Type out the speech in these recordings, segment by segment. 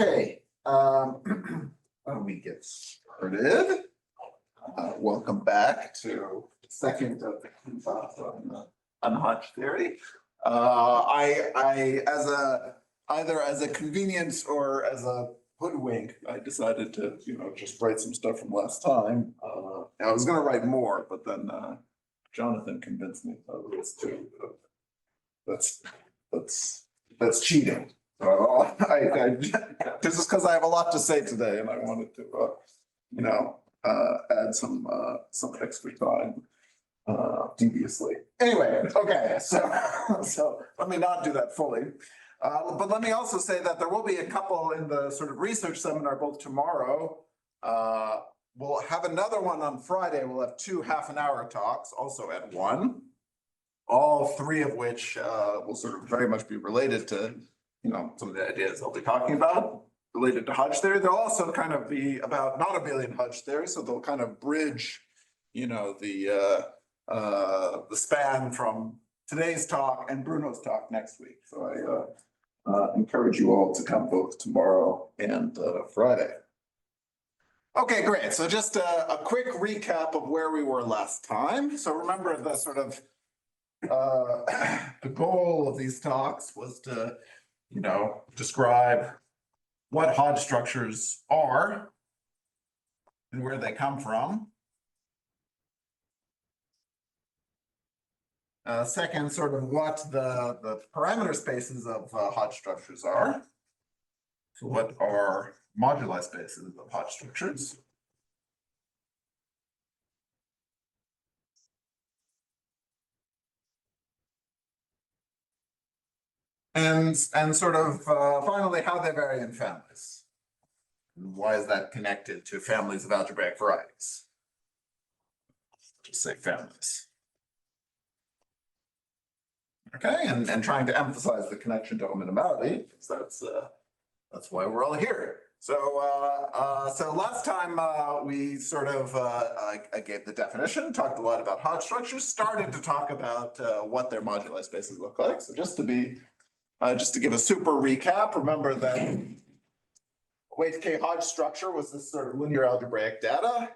Okay, why don't we get started? Welcome back to the second of the key thoughts on Hodge theory. I either as a convenience or as a hoodwink, I decided to just write some stuff from last time. I was going to write more, but then Jonathan convinced me otherwise too. That's cheating. This is because I have a lot to say today, and I wanted to, add some extra time, deviously. Anyway, okay, so let me not do that fully, but let me also say that there will be a couple in the sort of research seminar both tomorrow. We'll have another one on Friday. We'll have two half-an-hour talks, also at 1. All three of which will sort of very much be related to some of the ideas I'll be talking about related to Hodge theory. They'll also kind of be about non-abelian Hodge theory, so they'll kind of bridge, the span from today's talk and Bruno's talk next week. So I encourage you all to come both tomorrow and Friday. Okay, great. So just a quick recap of where we were last time. So remember the sort of the goal of these talks was to describe what Hodge structures are and where they come from. Second, sort of what the parameter spaces of Hodge structures are. So what are moduli spaces of Hodge structures? And sort of finally how they vary in families. And why is that connected to families of algebraic varieties? Just say families. Okay, and trying to emphasize the connection to homonormality, because that's why we're all here. So so last time we sort of I gave the definition, talked a lot about Hodge structures, started to talk about what their moduli spaces look like. So just to give a super recap, remember that weight K Hodge structure was this sort of linear algebraic data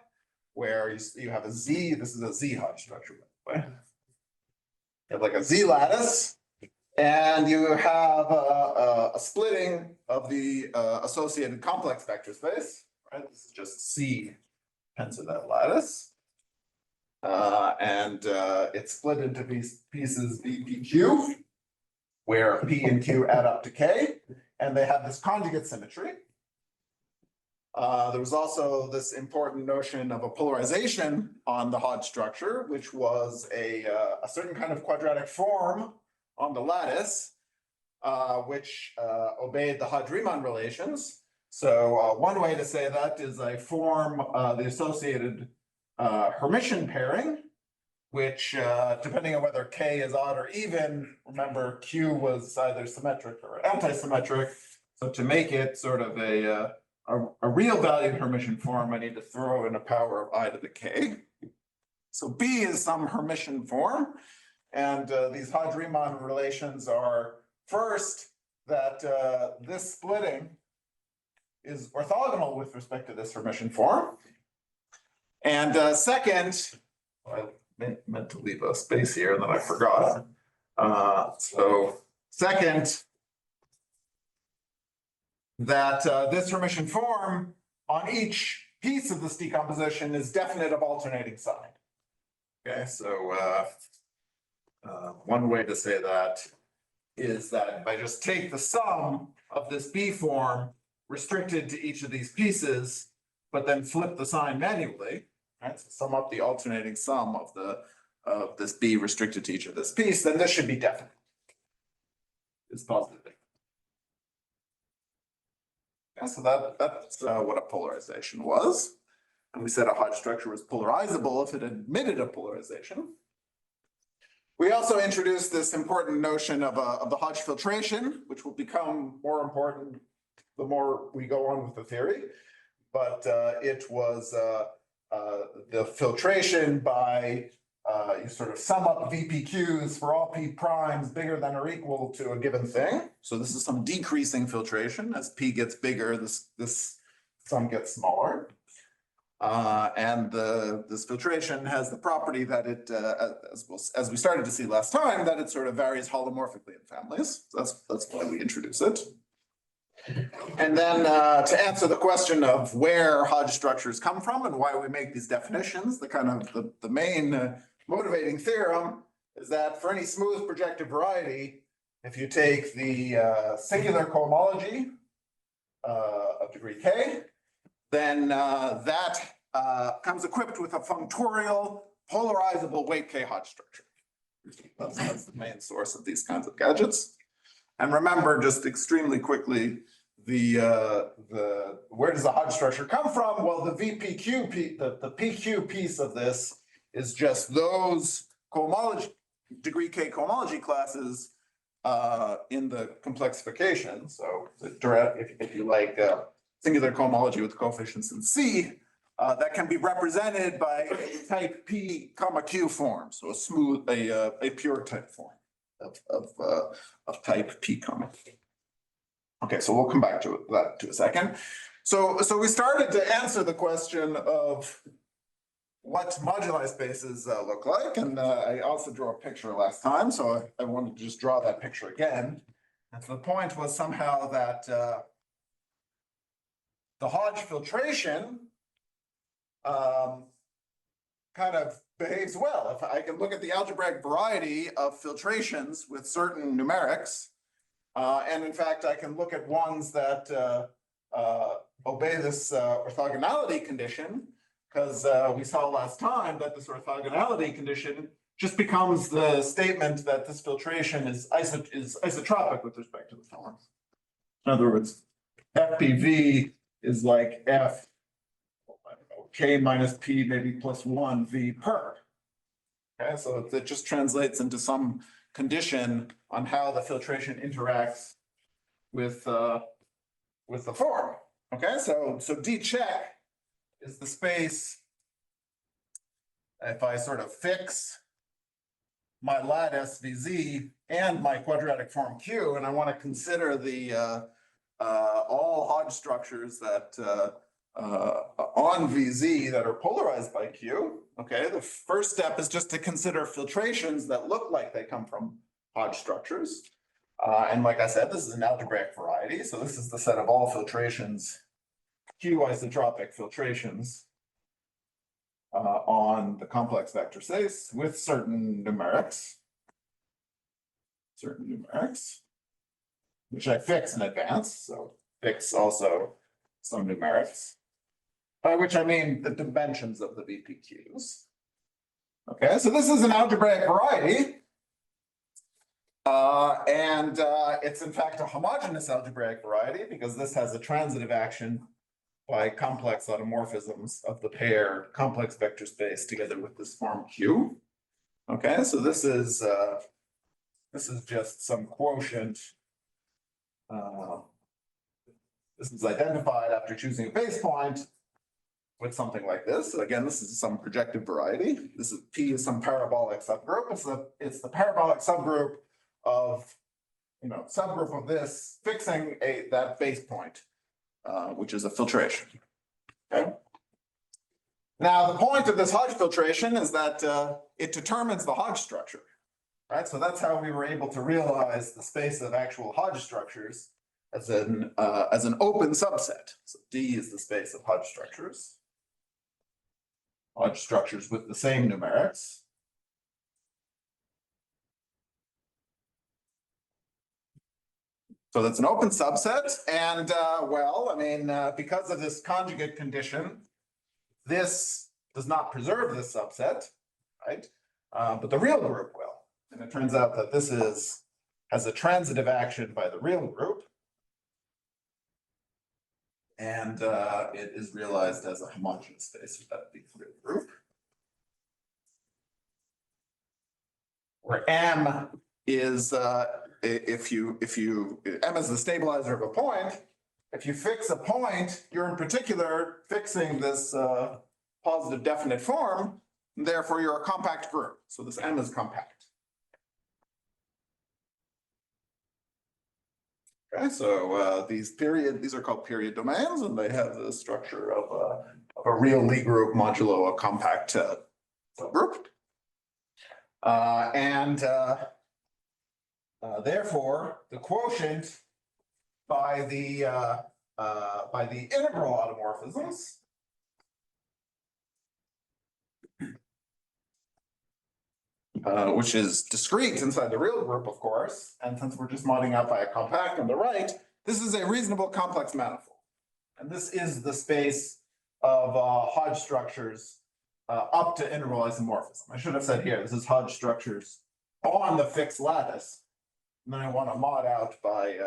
where you have a Z. This is a Z Hodge structure, by the way. You have like a Z lattice, and you have a splitting of the associated complex vector space, right? This is just C tensor that lattice. And it's split into pieces V, P, Q, where P and Q add up to K, and they have this conjugate symmetry. There was also this important notion of a polarization on the Hodge structure, which was a certain kind of quadratic form on the lattice, which obeyed the Hodge-Riemann relations. So one way to say that is I form the associated Hermitian pairing, which depending on whether K is odd or even, remember Q was either symmetric or antisymmetric. So to make it sort of a real valued Hermitian form, I need to throw in a power of I to the K. So B is some Hermitian form. And these Hodge-Riemann relations are first that this splitting is orthogonal with respect to this Hermitian form. And second, I meant to leave a space here and then I forgot. So second, that this Hermitian form on each piece of this decomposition is definite of alternating sign. Okay, so one way to say that is that if I just take the sum of this B form restricted to each of these pieces, but then flip the sign manually, right? So sum up the alternating sum of this B restricted to each of this piece, then this should be definite. It's positive. Yeah, so that's what a polarization was. And we said a Hodge structure was polarizable if it admitted a polarization. We also introduced this important notion of the Hodge filtration, which will become more important the more we go on with the theory. But it was the filtration by you sort of sum up VPQs for all P primes bigger than or equal to a given thing. So this is some decreasing filtration. As P gets bigger, this sum gets smaller. And this filtration has the property that it, as we started to see last time, that it sort of varies holomorphically in families. So that's why we introduce it. And then to answer the question of where Hodge structures come from and why we make these definitions, the main motivating theorem is that for any smooth projective variety, if you take the singular cohomology of degree k, then that comes equipped with a functorial polarizable weight k Hodge structure. That's the main source of these kinds of gadgets. And remember, just extremely quickly, where does the Hodge structure come from? Well, the VPQ, the PQ piece of this is just those cohomology, degree k cohomology classes in the complexification. So if you like singular cohomology with coefficients in C, that can be represented by a type P comma Q form. So a smooth, a pure type form of type P comma Q. Okay, so we'll come back to that in a second. So we started to answer the question of what moduli spaces look like, and I also drew a picture last time, so I wanted to just draw that picture again. And so the point was somehow that the Hodge filtration kind of behaves well. If I can look at the algebraic variety of filtrations with certain numerics, and in fact, I can look at ones that obey this orthogonality condition, because we saw last time that this orthogonality condition just becomes the statement that this filtration is isotropic with respect to the forms. In other words, FPV is like F, I don't know, K minus P maybe plus 1 V per. Okay, so it just translates into some condition on how the filtration interacts with the form. Okay, so D check is the space if I sort of fix my lat SVZ and my quadratic form Q, and I want to consider the all Hodge structures that on VZ that are polarized by Q. Okay, the first step is just to consider filtrations that look like they come from Hodge structures. And like I said, this is an algebraic variety. So this is the set of all filtrations, Q isotropic filtrations on the complex vector space with certain numerics, which I fix in advance. So fix also some numerics, by which I mean the dimensions of the VPQs. Okay, so this is an algebraic variety. And it's in fact a homogeneous algebraic variety because this has a transitive action by complex automorphisms of the pair complex vector space together with this form Q. Okay, so this is just some quotient. This is identified after choosing a base point with something like this. So again, this is some projective variety. This is P is some parabolic subgroup. It's the parabolic subgroup of, subgroup of this fixing that base point, which is a filtration. Okay. Now, the point of this Hodge filtration is that it determines the Hodge structure, right? So that's how we were able to realize the space of actual Hodge structures as an open subset. So D is the space of Hodge structures with the same numerics. So that's an open subset, and because of this conjugate condition, this does not preserve this subset, right? But the real group will, and it turns out that this has a transitive action by the real group, and it is realized as a homogeneous space of that real group, where M is M is the stabilizer of a point. If you fix a point, you're in particular fixing this positive definite form and therefore you're a compact group. So this M is compact. Okay, so these are called period domains, and they have the structure of a real Lie group modulo a compact subgroup. Therefore, the quotient by the integral automorphisms which is discrete inside the real group, of course, and since we're just modding out by a compact on the right, this is a reasonable complex manifold. And this is the space of Hodge structures up to integral isomorphism. I should have said here, this is Hodge structures on the fixed lattice. And then I want to mod out by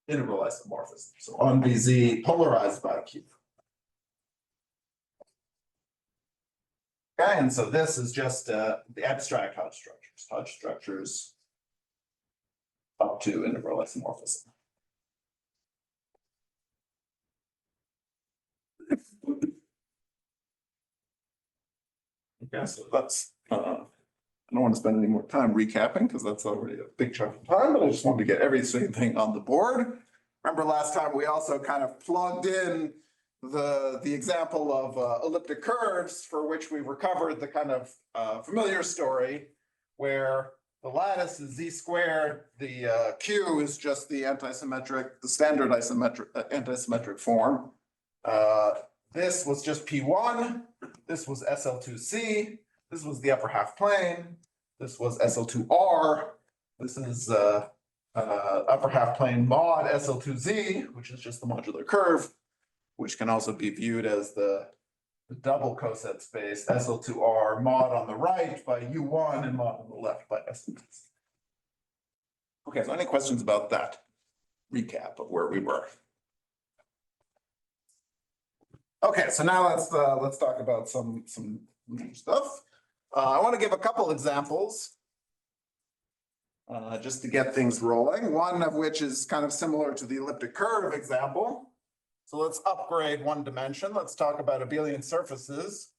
integral isomorphism. So on BZ polarized by Q. Okay, and so this is just the abstract Hodge structures up to integral isomorphism. Okay, so that's, I don't want to spend any more time recapping because that's already a big chunk of time, but I just wanted to get everything on the board. Remember last time we also kind of plugged in the example of elliptic curves for which we recovered the kind of familiar story where the lattice is z squared, the q is just the standard antisymmetric form. This was just P1, this was SL2C, this was the upper half plane, this was SL2R, this is upper half plane mod SL2Z, which is just the modular curve, which can also be viewed as the double coset space SL2R mod on the right by U1 and mod on the left by SL2Z. Okay, so any questions about that recap of where we were? Okay, so now let's talk about some new stuff. I want to give a couple examples just to get things rolling. One of which is kind of similar to the elliptic curve example. So let's upgrade one dimension. Let's talk about abelian surfaces.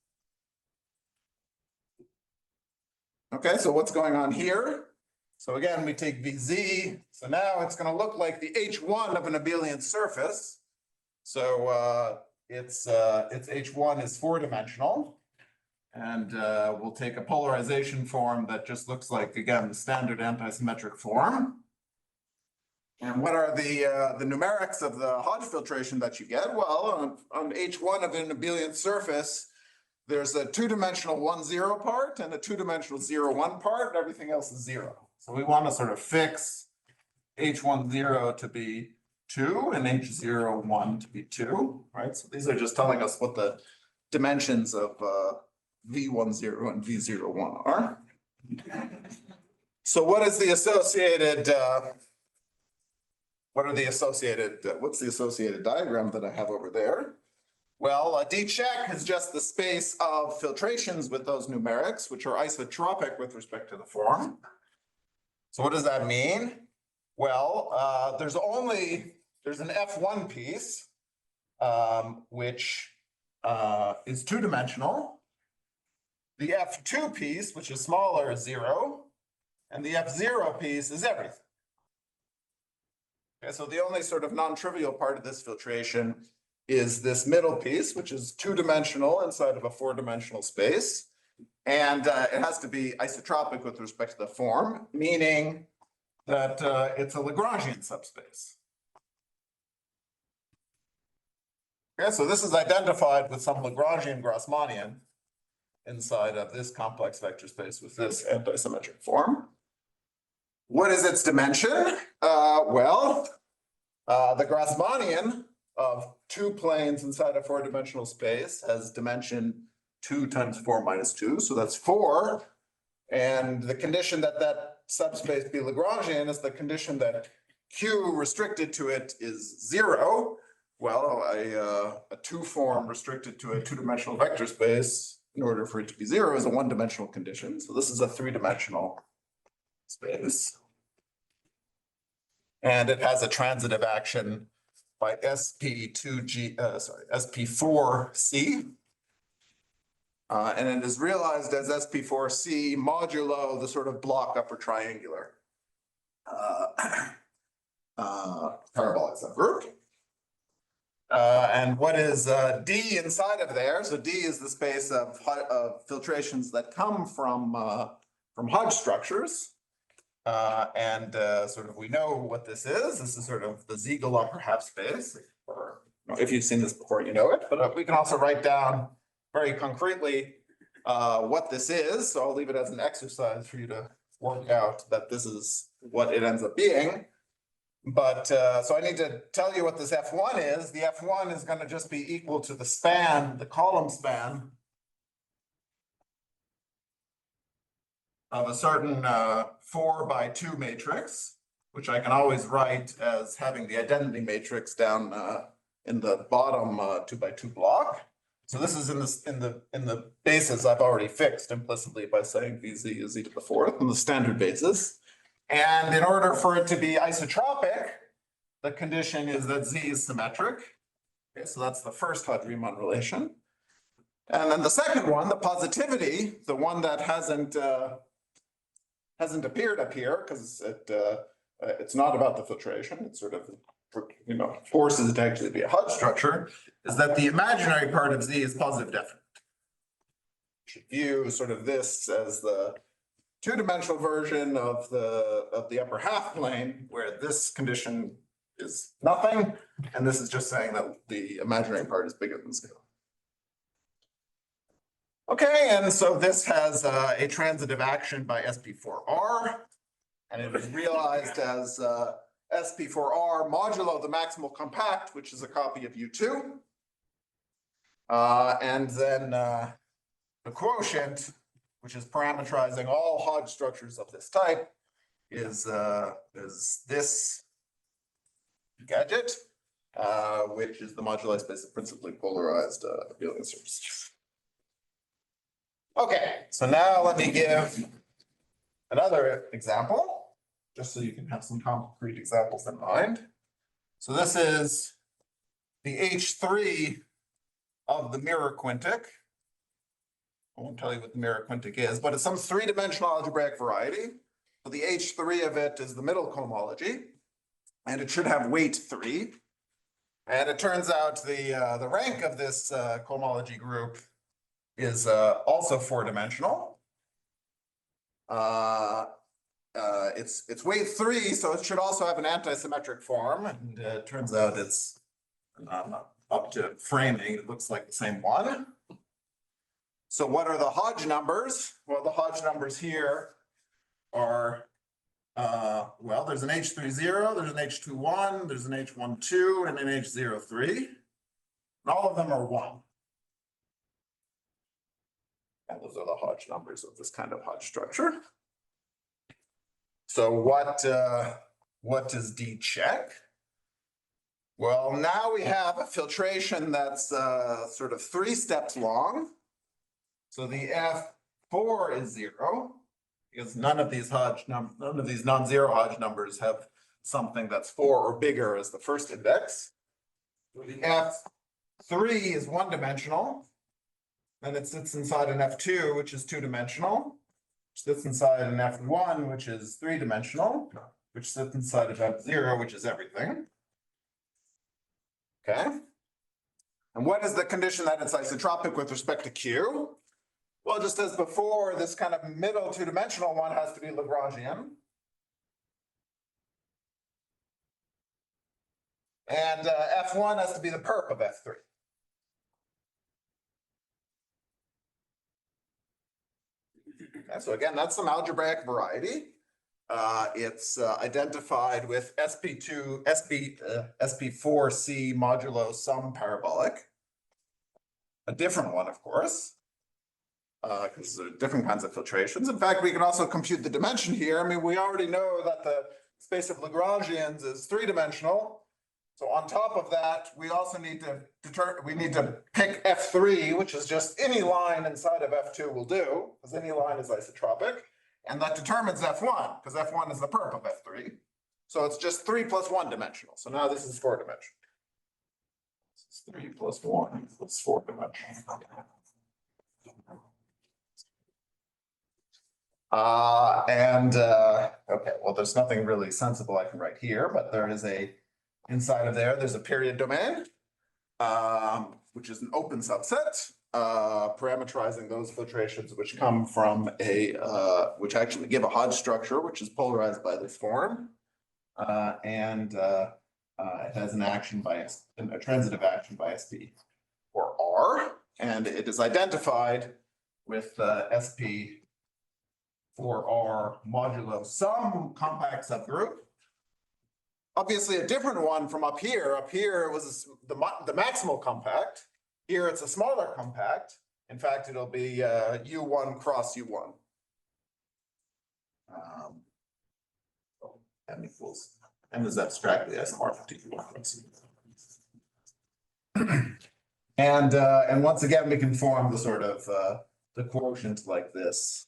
Okay, so what's going on here? So again, we take VZ. So now it's going to look like the H1 of an abelian surface. So its H1 is 4-dimensional. And we'll take a polarization form that just looks like, again, the standard antisymmetric form. And what are the numerics of the Hodge filtration that you get? Well, on H1 of an abelian surface, there's a 2-dimensional 1, 0 part and a 2-dimensional 0, 1 part, and everything else is 0. So we want to sort of fix H1, 0 to be 2 and H0, 1 to be 2, right? So these are just telling us what the dimensions of V10 and V01 are. So what is the associated what's the associated diagram that I have over there? Well, D check is just the space of filtrations with those numerics, which are isotropic with respect to the form. So what does that mean? Well, there's an F1 piece, which is 2-dimensional. The F2 piece, which is smaller, is 0. And the F0 piece is everything. Okay, so the only sort of non-trivial part of this filtration is this middle piece, which is 2-dimensional inside of a 4-dimensional space. And it has to be isotropic with respect to the form, meaning that it's a Lagrangian subspace. Okay, so this is identified with some Lagrangian Grassmannian inside of this complex vector space with this antisymmetric form. What is its dimension? The Grassmannian of 2 planes inside a 4-dimensional space has dimension 2 times 4 minus 2, so that's 4. And the condition that that subspace be Lagrangian is the condition that Q restricted to it is 0. Well, a 2 form restricted to a 2-dimensional vector space, in order for it to be 0, is a 1-dimensional condition. So this is a 3-dimensional space. And it has a transitive action by SP4C. And it is realized as SP4C modulo the sort of block upper triangular parabolic subgroup. And what is D inside of there? So D is the space of filtrations that come from Hodge structures. And sort of we know what this is. This is sort of the Siegel upper half space. Or if you've seen this before, you know it. But we can also write down very concretely what this is. So I'll leave it as an exercise for you to work out that this is what it ends up being. But so I need to tell you what this F1 is. The F1 is going to just be equal to the span, the column span of a certain 4x2 matrix, which I can always write as having the identity matrix down in the bottom 2x2 block. So this is in the basis I've already fixed implicitly by saying Vz is e to the fourth in the standard basis. And in order for it to be isotropic, the condition is that Z is symmetric. Okay, so that's the first Hodge-Riemann relation. And then the second one, the positivity, the one that hasn't appeared up here because it's not about the filtration. It's sort of, forces it to actually be a Hodge structure, is that the imaginary part of Z is positive definite. You should view sort of this as the two-dimensional version of the upper half plane, where this condition is nothing, and this is just saying that the imaginary part is bigger than zero. Okay, and so this has a transitive action by SP4R, and it is realized as SP4R modulo the maximal compact, which is a copy of U2. And then the quotient, which is parametrizing all Hodge structures of this type, is this gadget, which is the moduli space of principally polarized abelian surfaces. Okay, so now let me give another example, just so you can have some concrete examples in mind. So this is the H3 of the mirror quintic. I won't tell you what the mirror quintic is, but it's some three-dimensional algebraic variety. So the H3 of it is the middle cohomology, and it should have weight 3. And it turns out the rank of this cohomology group is also 4-dimensional. It's weight 3, so it should also have an antisymmetric form. And it turns out it's up to framing, it looks like the same one. So what are the Hodge numbers? Well, the Hodge numbers here are, well, there's an H30, there's an H21, there's an H12, and an H03. And all of them are 1. And those are the Hodge numbers of this kind of Hodge structure. So what does D check? Well, now we have a filtration that's sort of 3 steps long. So the F4 is 0, because none of these non-zero Hodge numbers have something that's 4 or bigger as the first index. So the F3 is 1-dimensional. Then it sits inside an F2, which is 2-dimensional, which sits inside an F1, which is 3-dimensional, which sits inside of F0, which is everything. Okay. And what is the condition that it's isotropic with respect to Q? Well, just as before, this kind of middle 2-dimensional one has to be Lagrangian. And F1 has to be the perp of F3. Okay, so again, that's some algebraic variety. It's identified with SP4C modulo some parabolic. A different one, of course, because there are different kinds of filtrations. In fact, we can also compute the dimension here. I mean, we already know that the space of Lagrangians is 3-dimensional. So on top of that, we also need to pick F3, which is just any line inside of F2 will do, because any line is isotropic. And that determines F1, because F1 is the perp of F3. So it's just 3 plus 1-dimensional. So now this is 4-dimensional. This is 3 plus 1 plus 4-dimensional. Okay, well, there's nothing really sensible I can write here, but there is inside of there's a period domain, which is an open subset, parameterizing those filtrations which come from which actually give a Hodge structure, which is polarized by this form. It has an action by a transitive action by SP or R, and it is identified with SP for R modulo some compact subgroup. Obviously, a different one from up here. Up here it was the maximal compact. Here it's a smaller compact. In fact, it'll be U1 cross U1. M equals M is abstractly isomorphic to U1 cross U1. And once again, we can form the sort of the quotient like this,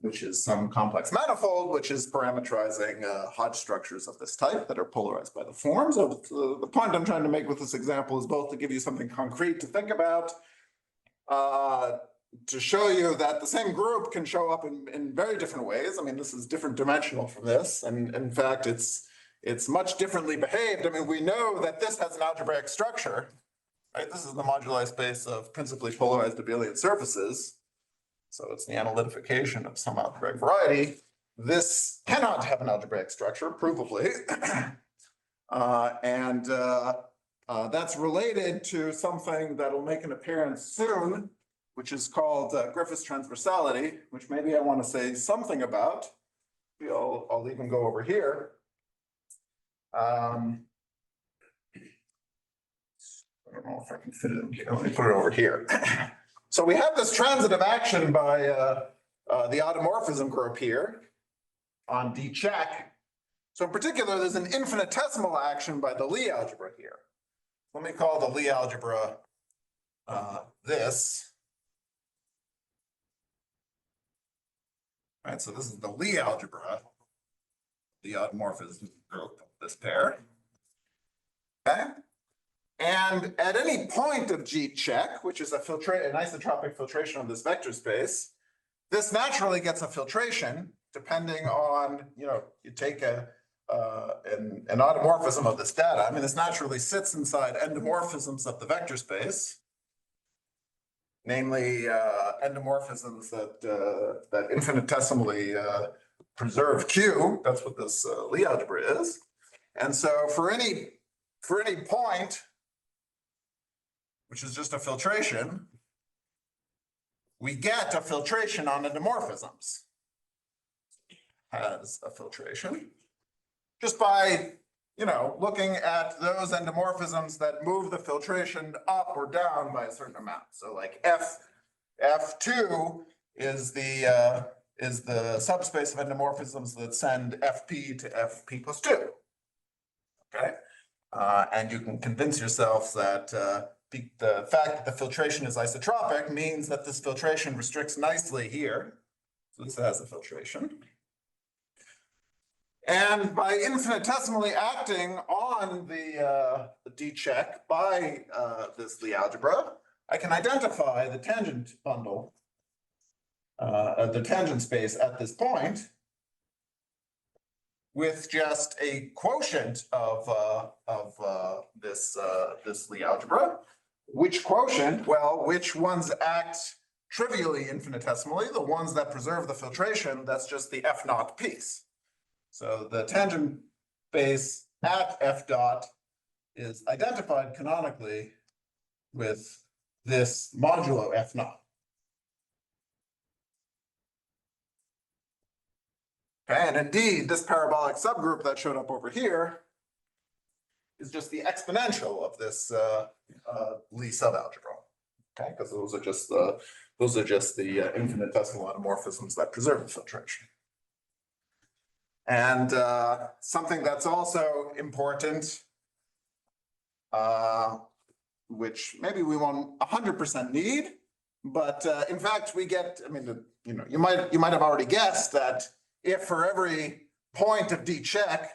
which is some complex manifold, which is parameterizing Hodge structures of this type that are polarized by the form. So the point I'm trying to make with this example is both to give you something concrete to think about, to show you that the same group can show up in very different ways. I mean, this is different dimensional from this, and in fact, it's much differently behaved. I mean, we know that this has an algebraic structure, right? This is the moduli space of principally polarized abelian surfaces. So it's the analytification of some algebraic variety. This cannot have an algebraic structure, provably. That's related to something that'll make an appearance soon, which is called Griffith's transversality, which maybe I want to say something about. I'll even go over here. I don't know if I can fit it in here. Let me put it over here. So we have this transitive action by the automorphism group here on D check. So in particular, there's an infinitesimal action by the Lie algebra here. Let me call the Lie algebra this. All right, so this is the Lie algebra, the automorphism group of this pair. Okay. And at any point of G check, which is an isotropic filtration of this vector space, this naturally gets a filtration depending on, you take an automorphism of this data. I mean, this naturally sits inside endomorphisms of the vector space, namely endomorphisms that infinitesimally preserve Q. That's what this Lie algebra is. And so for any point, which is just a filtration, we get a filtration on endomorphisms. Has a filtration just by, looking at those endomorphisms that move the filtration up or down by a certain amount. So like F2 is the subspace of endomorphisms that send FP to FP plus 2. Okay, and you can convince yourself that the fact that the filtration is isotropic means that this filtration restricts nicely here. So this has a filtration. And by infinitesimally acting on the D check by this Lie algebra, I can identify the tangent bundle, the tangent space at this point, with just a quotient of this Lie algebra. Which quotient? Well, which ones act trivially infinitesimally? The ones that preserve the filtration, that's just the F naught piece. So the tangent space at F dot is identified canonically with this modulo F naught. Okay, and indeed, this parabolic subgroup that showed up over here is just the exponential of this Lie subalgebra. Okay, because those are just the infinitesimal automorphisms that preserve the filtration. And something that's also important, which maybe we won't 100% need, but in fact we get. I mean, you might have already guessed that if for every point of D check,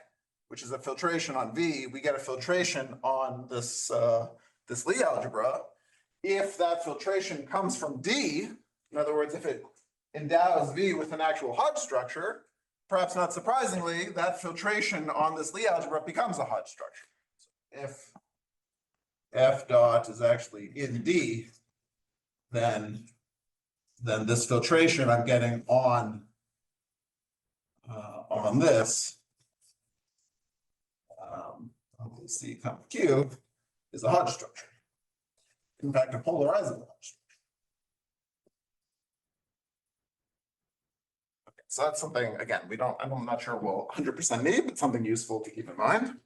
which is a filtration on V, we get a filtration on this Lie algebra. if that filtration comes from D, in other words, if it endows V with an actual Hodge structure, perhaps not surprisingly, that filtration on this Lie algebra becomes a Hodge structure. So if F dot is actually in D, then this filtration I'm getting on this, C comma Q, is a Hodge structure. In fact, a polarizable Hodge structure. Okay, so that's something, again, I'm not sure we'll 100% need, but something useful to keep in mind.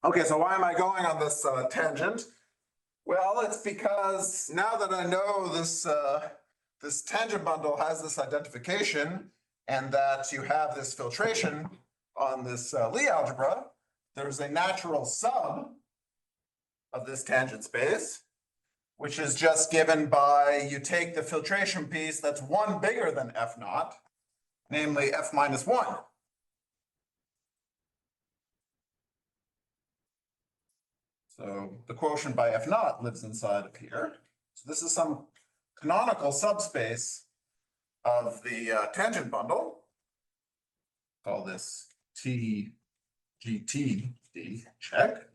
Okay, so why am I going on this tangent? Well, it's because now that I know this tangent bundle has this identification and that you have this filtration on this Lie algebra, there's a natural sub of this tangent space, which is just given by you take the filtration piece that's one bigger than F naught, namely F minus 1. So the quotient by F naught lives inside of here. So this is some canonical subspace of the tangent bundle. Call this T, G, T, D, check.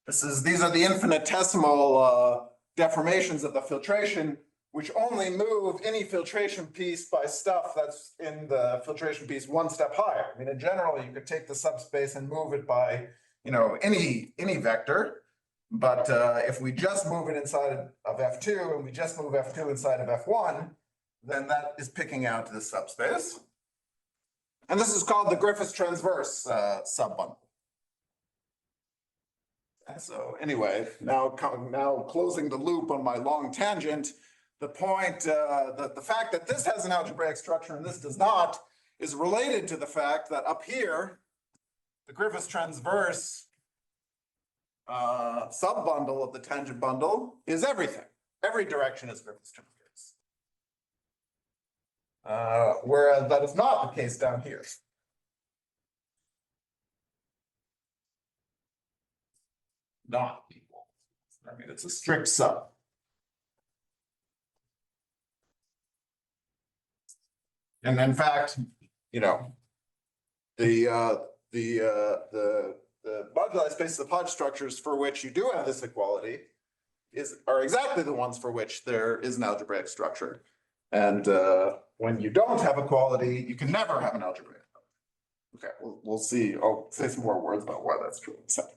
These are the infinitesimal deformations of the filtration, which only move any filtration piece by stuff that's in the filtration piece one step higher. I mean, in general, you could take the subspace and move it by, any vector. But if we just move it inside of F2 and we just move F2 inside of F1, then that is picking out this subspace. And this is called the Griffiths transverse subbundle. So anyway, now closing the loop on my long tangent, the point, the fact that this has an algebraic structure and this does not is related to the fact that up here, the Griffiths transverse subbundle of the tangent bundle is everything. Every direction is Griffiths transverse. Whereas that is not the case down here. Not equal. I mean, it's a strict sub. And in fact, the moduli spaces of Hodge structures for which you do have this equality are exactly the ones for which there is an algebraic structure. And when you don't have equality, you can never have an algebraic. Okay, we'll see. I'll say some more words about why that's true in a second.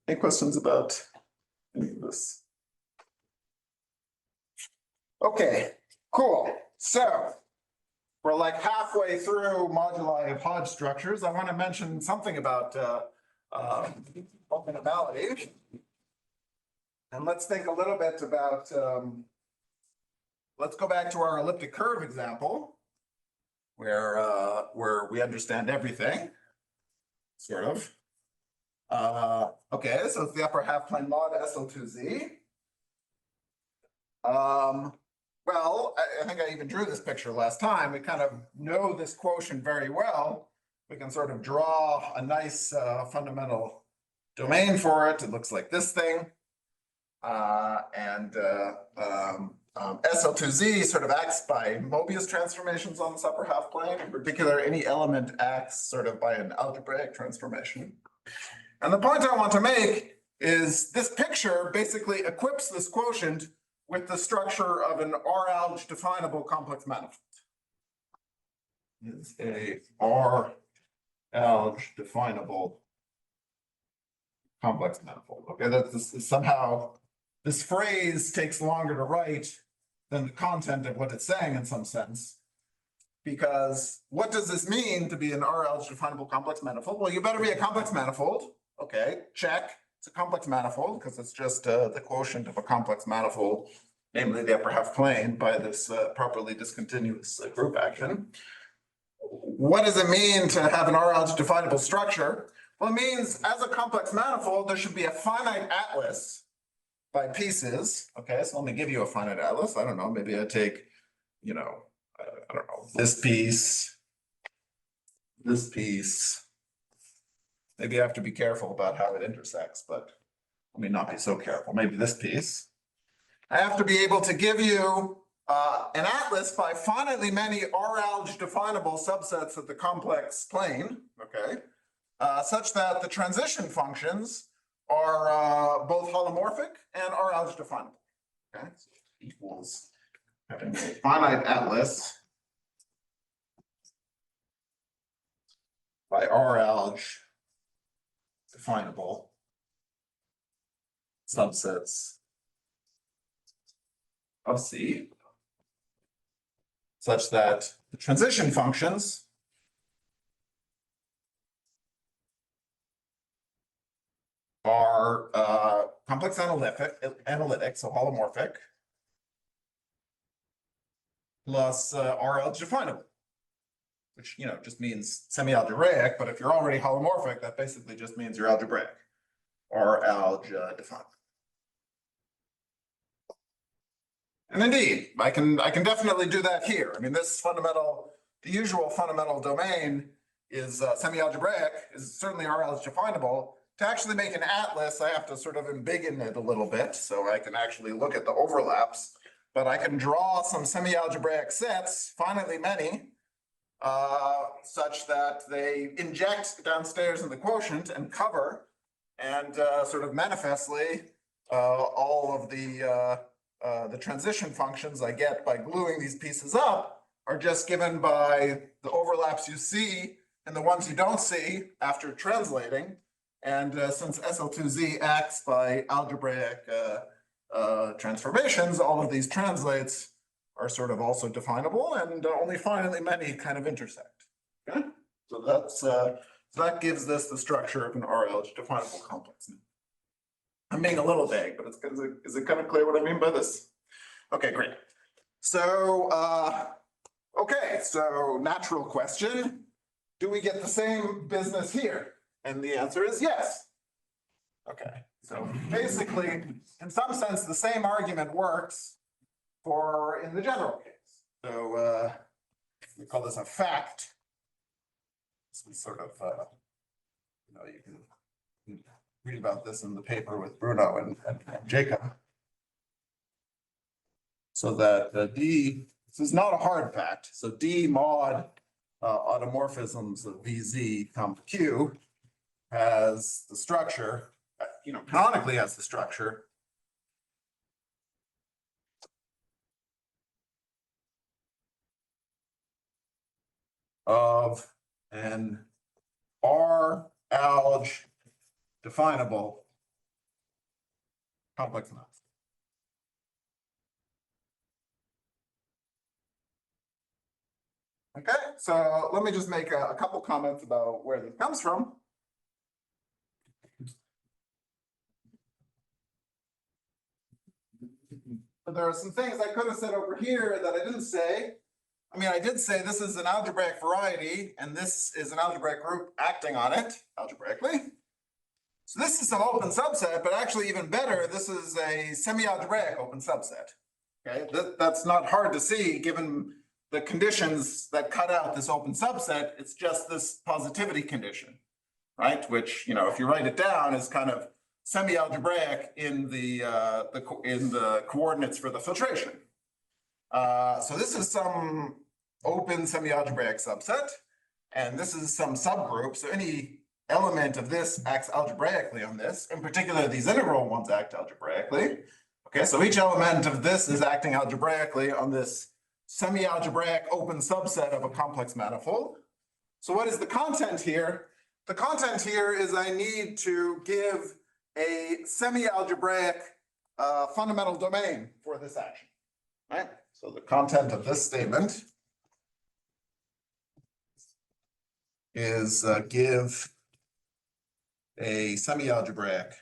Any questions about any of this? Okay, cool. So we're like halfway through moduli of Hodge structures. I want to mention something about cohomology. And let's think a little bit about, let's go back to our elliptic curve example, where we understand everything, sort of. Okay, so it's the upper half plane mod SL2Z. Well, I think I even drew this picture last time. We kind of know this quotient very well. We can sort of draw a nice fundamental domain for it. It looks like this thing. SL2Z sort of acts by Mobius transformations on this upper half plane. In particular, any element acts sort of by an algebraic transformation. And the point I want to make is this picture basically equips this quotient with the structure of an R-alge definable complex manifold. It's a R-alge definable complex manifold. Okay, that's somehow this phrase takes longer to write than the content of what it's saying in some sense. Because what does this mean to be an R-alge definable complex manifold? Well, you better be a complex manifold. Okay, check. It's a complex manifold because it's just the quotient of a complex manifold, namely the upper half plane, by this properly discontinuous group action. What does it mean to have an R-alge definable structure? Well, it means as a complex manifold, there should be a finite atlas by pieces. Okay, so let me give you a finite atlas. I don't know, maybe I take, I don't know, this piece. Maybe I have to be careful about how it intersects, but let me not be so careful, maybe this piece. I have to be able to give you an atlas by finitely many R-alge definable subsets of the complex plane, okay, such that the transition functions are both holomorphic and R-alge definable, okay? So equals having a finite atlas by R-alge definable subsets of C, such that the transition functions are complex analytic, so holomorphic, plus R-alge definable, which just means semi-algebraic. But if you're already holomorphic, that basically just means you're algebraic, R-alge definable. And indeed, I can definitely do that here. I mean, the usual fundamental domain is semi-algebraic, is certainly R-alge definable. To actually make an atlas, I have to sort of embiggen it a little bit so I can actually look at the overlaps. But I can draw some semi-algebraic sets, finitely many, such that they inject downstairs in the quotient and cover, and sort of manifestly all of the transition functions I get by gluing these pieces up are just given by the overlaps you see and the ones you don't see after translating. And since SL2Z acts by algebraic transformations, all of these translates are sort of also definable, and only finitely many kind of intersect. Okay, so that gives this the structure of an R-alge definable complex. I'm being a little vague, but is it kind of clear what I mean by this? Okay, great. So okay, so natural question: do we get the same business here? And the answer is yes. Okay, so basically, in some sense, the same argument works for in the general case. So we call this a fact. This is sort of, you can read about this in the paper with Bruno and Jacob. So that D, this is not a hard fact. So D mod automorphisms of VZ comp Q has the structure, canonically has the structure of an R-alge definable complex mass. Okay, so let me just make a couple comments about where this comes from. But there are some things I could have said over here that I didn't say. I mean, I did say this is an algebraic variety, and this is an algebraic group acting on it algebraically. So this is some open subset, but actually even better, this is a semi-algebraic open subset. Okay, that's not hard to see given the conditions that cut out this open subset. It's just this positivity condition, right? Which, if you write it down, is kind of semi-algebraic in the coordinates for the filtration. So this is some open semi-algebraic subset, and this is some subgroup. So any element of this acts algebraically on this. In particular, these integral ones act algebraically. Okay, so each element of this is acting algebraically on this semi-algebraic open subset of a complex manifold. So what is the content here? The content here is I need to give a semi-algebraic fundamental domain for this action, right? So the content of this statement is give a semi-algebraic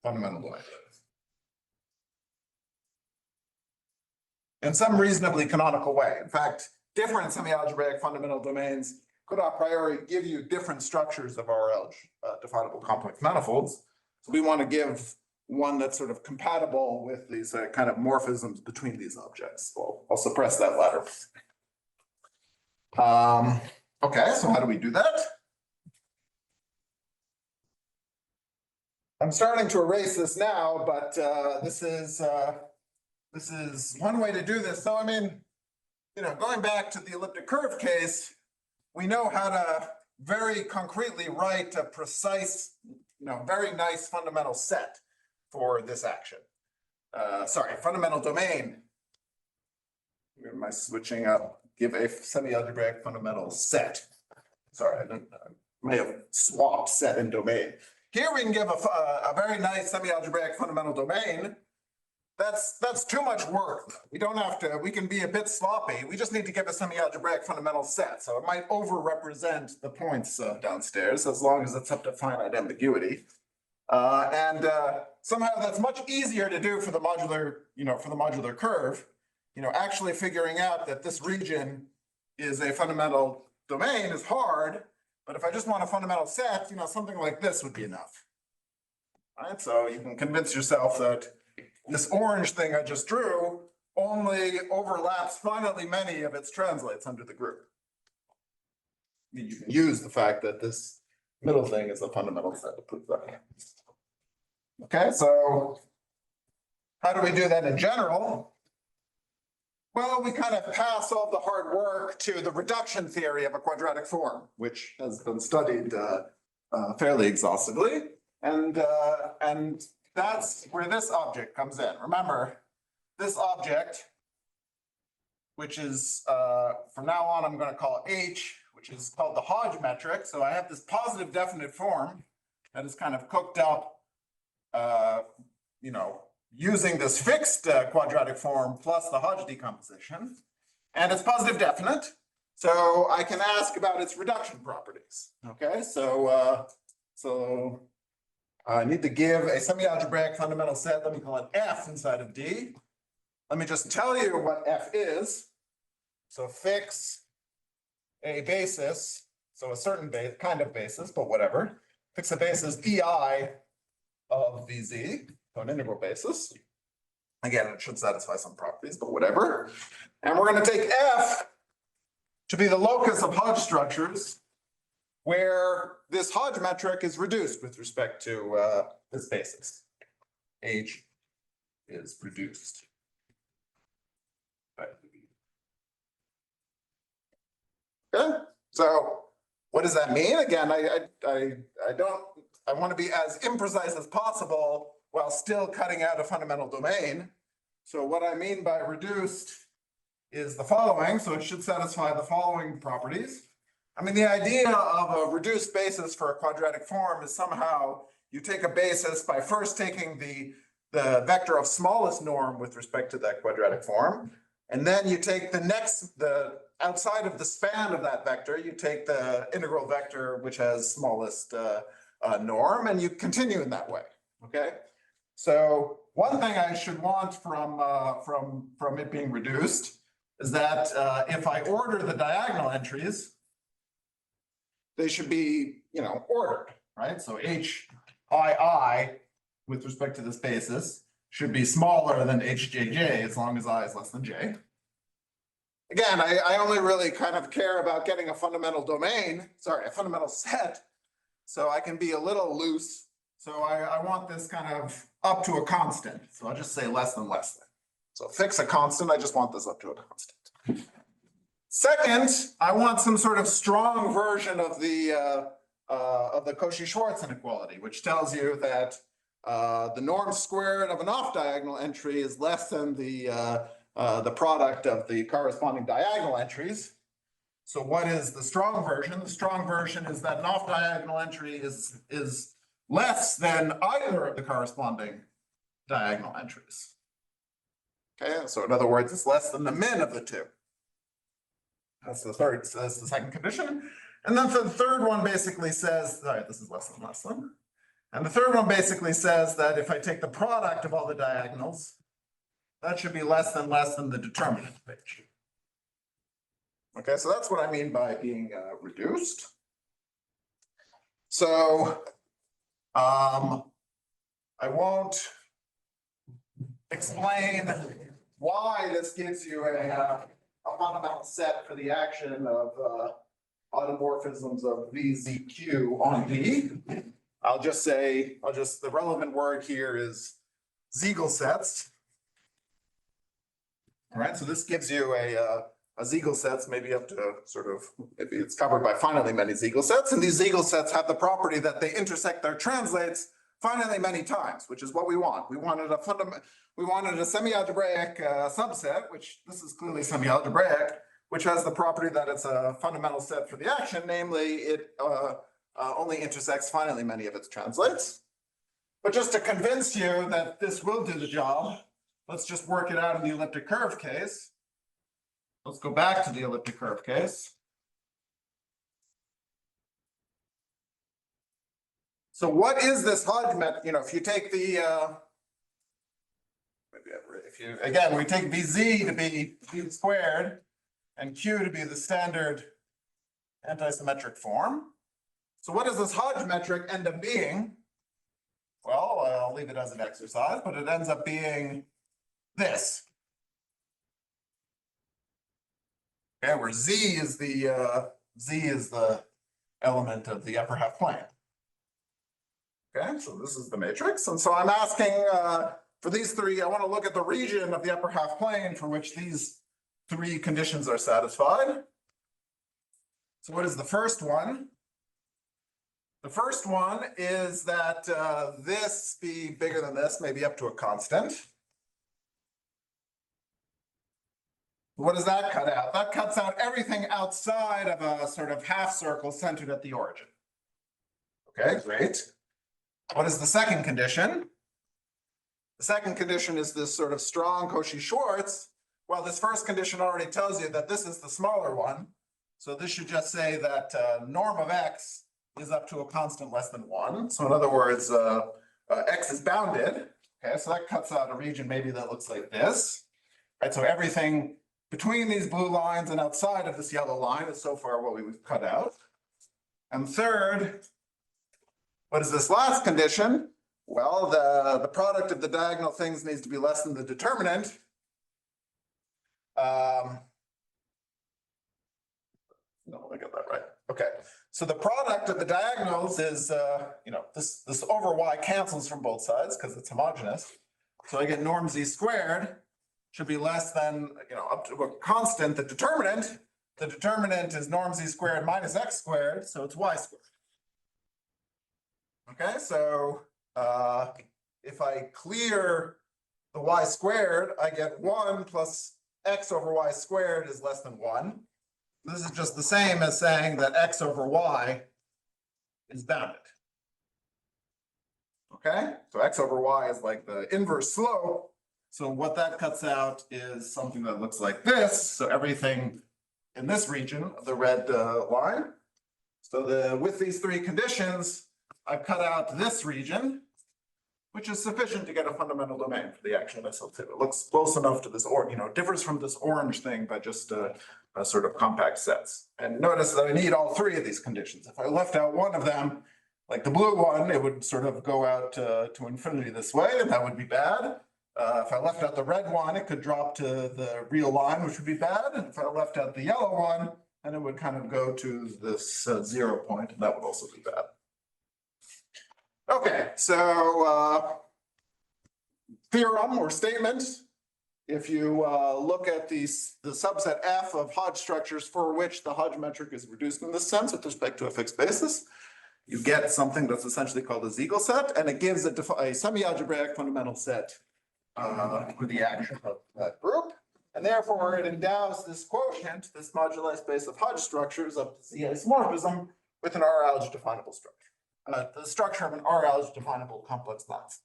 fundamental domain in some reasonably canonical way. In fact, different semi-algebraic fundamental domains could a priori give you different structures of R-alge definable complex manifolds. So we want to give one that's sort of compatible with these kind of morphisms between these objects. So I'll suppress that latter. Okay, so how do we do that? I'm starting to erase this now, but this is one way to do this. So I mean, going back to the elliptic curve case, we know how to very concretely write a precise, very nice fundamental set for this action. Fundamental domain. Where am I switching up? Give a semi-algebraic fundamental set. Sorry, I may have swapped set and domain. Here we can give a very nice semi-algebraic fundamental domain. That's too much work. We don't have to, we can be a bit sloppy. We just need to give a semi-algebraic fundamental set. So it might over-represent the points downstairs as long as it's up to finite ambiguity. Somehow that's much easier to do for the modular curve. Actually figuring out that this region is a fundamental domain is hard, but if I just want a fundamental set, something like this would be enough. Right? So you can convince yourself that this orange thing I just drew only overlaps finitely many of its translates under the group. I mean, you can use the fact that this middle thing is a fundamental set to prove that. Okay, so how do we do that in general? Well, we kind of pass all the hard work to the reduction theory of a quadratic form, which has been studied fairly exhaustively. And that's where this object comes in. Remember, this object, which is, from now on, I'm going to call H, which is called the Hodge metric. So I have this positive definite form that is kind of cooked up, using this fixed quadratic form plus the Hodge decomposition. And it's positive definite. So I can ask about its reduction properties. Okay, so I need to give a semi-algebraic fundamental set. Let me call it F inside of D. Let me just tell you what F is. So fix a basis, so a certain kind of basis, but whatever. Fix a basis EI of VZ, so an integral basis. Again, it should satisfy some properties, but whatever. And we're going to take F to be the locus of Hodge structures, where this Hodge metric is reduced with respect to this basis. H is reduced. Okay, so what does that mean? Again, I want to be as imprecise as possible while still cutting out a fundamental domain. So what I mean by reduced is the following. So it should satisfy the following properties. I mean, the idea of a reduced basis for a quadratic form is somehow you take a basis by first taking the vector of smallest norm with respect to that quadratic form. And then you take the outside of the span of that vector, you take the integral vector, which has smallest norm, and you continue in that way, okay? So one thing I should want from it being reduced is that if I order the diagonal entries, they should be, ordered, right? So HII with respect to this basis should be smaller than HJJ as long as I is less than J. Again, I only really kind of care about getting a fundamental domain, a fundamental set, so I can be a little loose. So I want this kind of up to a constant. So I'll just say less than less than. So fix a constant, I just want this up to a constant. Second, I want some sort of strong version of the Cauchy-Schwarz inequality, which tells you that the norm squared of an off-diagonal entry is less than the product of the corresponding diagonal entries. So what is the strong version? The strong version is that an off-diagonal entry is less than either of the corresponding diagonal entries. Okay, so in other words, it's less than the min of the two. That's the second condition. And then the third one basically says, this is less than. And the third one basically says that if I take the product of all the diagonals, that should be less than the determinant of H. Okay, so that's what I mean by being reduced. So I won't explain why this gives you a fundamental set for the action of automorphisms of VZQ on V. the relevant word here is Siegel sets. All right, so this gives you a Siegel sets, maybe up to maybe it's covered by finitely many Siegel sets. And these Siegel sets have the property that they intersect their translates finitely many times, which is what we want. We wanted a semi-algebraic subset, which this is clearly semi-algebraic, which has the property that it's a fundamental set for the action, namely it only intersects finitely many of its translates. But just to convince you that this will do the job, let's just work it out in the elliptic curve case. Let's go back to the elliptic curve case. So what is this Hodge method? If you take the, we take Vz to be V squared and Q to be the standard antisymmetric form. So what does this Hodge metric end up being? Well, I'll leave it as an exercise, but it ends up being this. Okay, where Z is the element of the upper half plane. Okay, so this is the matrix. And so I'm asking for these three, I want to look at the region of the upper half plane for which these three conditions are satisfied. So what is the first one? The first one is that this be bigger than this, maybe up to a constant. What does that cut out? That cuts out everything outside of a sort of half circle centered at the origin. Okay, great. What is the second condition? The second condition is this sort of strong Cauchy-Schwarz. Well, this first condition already tells you that this is the smaller one. So this should just say that norm of x is up to a constant less than 1. So in other words, x is bounded. Okay, so that cuts out a region maybe that looks like this. Right, so everything between these blue lines and outside of this yellow line is so far what we've cut out. And third, what is this last condition? Well, the product of the diagonal things needs to be less than the determinant. No, I got that right. Okay, so the product of the diagonals is, this over y cancels from both sides because it's homogeneous. So I get norm z squared should be less than, up to a constant, the determinant. The determinant is norm z squared minus x squared, so it's y squared. Okay, so if I clear the y squared, I get 1 plus x over y squared is less than 1. This is just the same as saying that x over y is bounded. Okay, so x over y is like the inverse slope. So what that cuts out is something that looks like this. So everything in this region of the red line. So with these three conditions, I've cut out this region, which is sufficient to get a fundamental domain for the action of SL2. It looks close enough to this, differs from this orange thing by just a sort of compact sets. And notice that I need all three of these conditions. If I left out one of them, like the blue one, it would sort of go out to infinity this way, and that would be bad. If I left out the red one, it could drop to the real line, which would be bad. And if I left out the yellow one, then it would kind of go to this 0 point, and that would also be bad. Okay, so theorem or statement. If you look at the subset F of Hodge structures for which the Hodge metric is reduced in this sense with respect to a fixed basis, you get something that's essentially called a Siegel set, and it gives a semi-algebraic fundamental set with the action of that group. And therefore, it endows this quotient, this moduli space of Hodge structures of Z isomorphism with an R-alge definable structure. The structure of an R-alge definable complex length.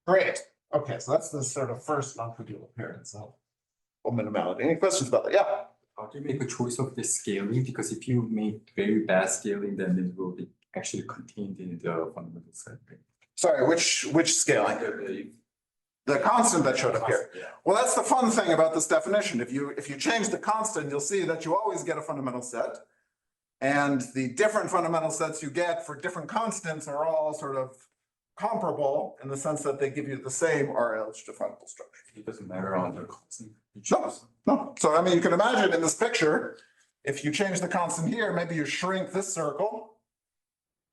Great. Okay, so that's the sort of first non-trivial appearance of minimality. Any questions about that? Yeah. How do you make a choice of the scaling? Because if you make very bad scaling, then it will be actually contained in the fundamental set. Right? Sorry, which scaling? The constant that showed up here. Yeah. Well, that's the fun thing about this definition. If you change the constant, you'll see that you always get a fundamental set. And the different fundamental sets you get for different constants are all sort of comparable in the sense that they give you the same R-alge definable structure. It doesn't matter on the constant. No. So I mean, you can imagine in this picture, If you change the constant here, maybe you shrink this circle.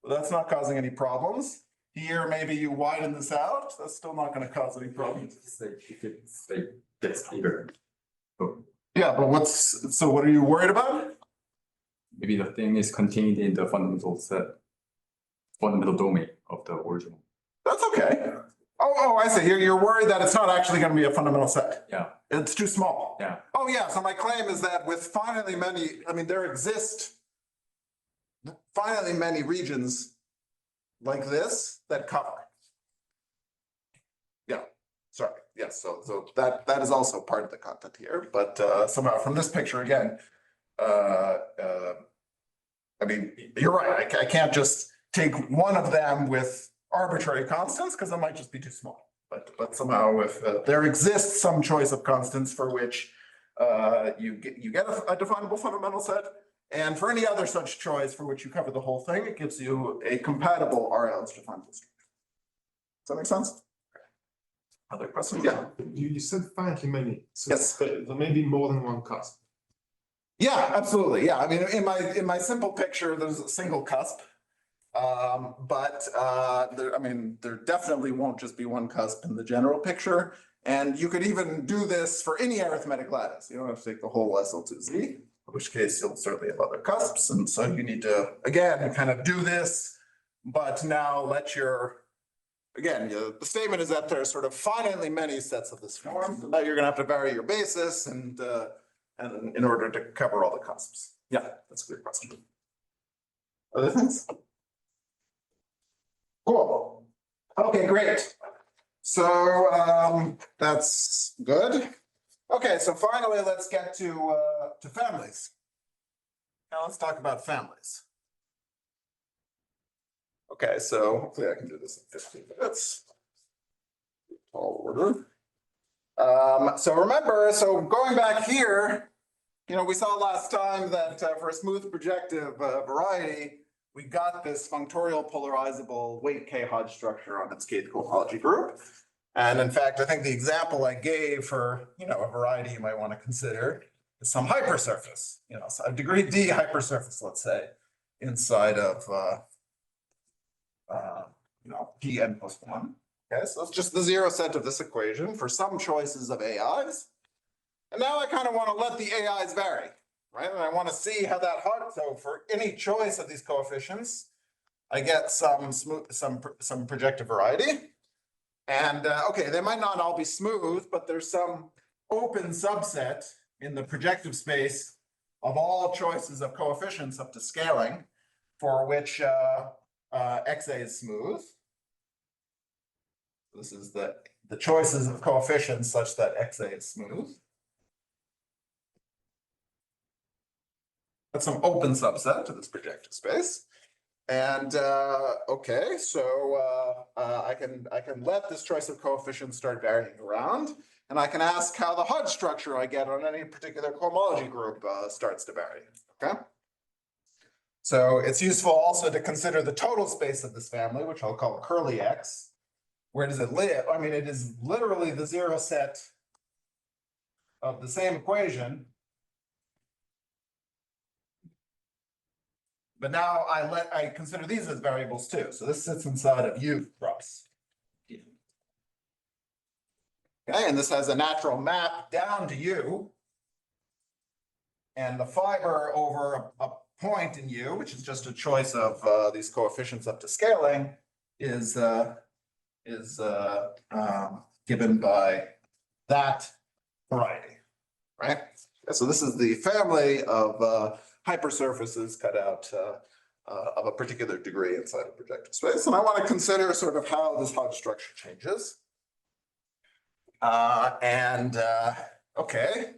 But that's not causing any problems. Here, maybe you widen this out. That's still not going to cause any problems. It's like if it's like gets bigger. So Yeah, but so what are you worried about? maybe the thing is contained in the fundamental domain of the original. That's okay. Oh, I see. You're worried that it's not actually going to be a fundamental set. Yeah. It's too small. Yeah. Oh, yeah. So my claim is that with finitely many, I mean, there exist finitely many regions like this that cover. Yeah. Sorry. Yes. So that is also part of the content here, but somehow from this picture again, I mean, you're right. I can't just take one of them with arbitrary constants because it might just be too small. But somehow, if there exists some choice of constants for which you get a definable fundamental set, and for any other such choice for which you cover the whole thing, it gives you a compatible RL's definable structure. Does that make sense? Other questions? Yeah. You said finitely many. So Yes. But there may be more than one cusp. Yeah, absolutely. Yeah, I mean, in my simple picture, there's a single cusp. There definitely won't just be one cusp in the general picture. And you could even do this for any arithmetic lattice. You don't have to take the whole SL2Z, in which case you'll certainly have other cusps. And so you need to, again, kind of do this, but now let your, again, the statement is that there's sort of finitely many sets of this form. So now you're gonna have to vary your basis and in order to cover all the cusps. Yeah, that's a good question. Other things? Cool. Okay, great. So that's good. Okay, so finally, let's get to families. Now let's talk about families. Okay, so hopefully I can do this in 15 minutes. Tall order. So remember, so going back here, we saw last time that for a smooth projective variety, we got this functorial polarizable weight K Hodge structure on its kth cohomology group. And in fact, I think the example I gave for, a variety you might want to consider is some hypersurface, so a degree D hypersurface, let's say, inside of, Pn plus 1. Okay, so it's just the zero set of this equation for some choices of AIs. And now I kind of want to let the AIs vary, right? And I want to see how that Hodge, so for any choice of these coefficients, I get some projective variety. And okay, they might not all be smooth, but there's some open subset in the projective space of all choices of coefficients up to scaling for which XA is smooth. This is the choices of coefficients such that XA is smooth. That's some open subset to this projective space. And okay, so I can let this choice of coefficients start varying around, and I can ask how the Hodge structure I get on any particular cohomology group starts to vary. Okay. So it's useful also to consider the total space of this family, which I'll call curly X. Where does it live? I mean, it is literally the zero set of the same equation. But now I consider these as variables too. So this sits inside of U cross. Okay, and this has a natural map down to U. And the fiber over a point in U, which is just a choice of these coefficients up to scaling, is given by that variety, right? So this is the family of hypersurfaces cut out of a particular degree inside a projective space. And I want to consider sort of how this Hodge structure changes. Okay,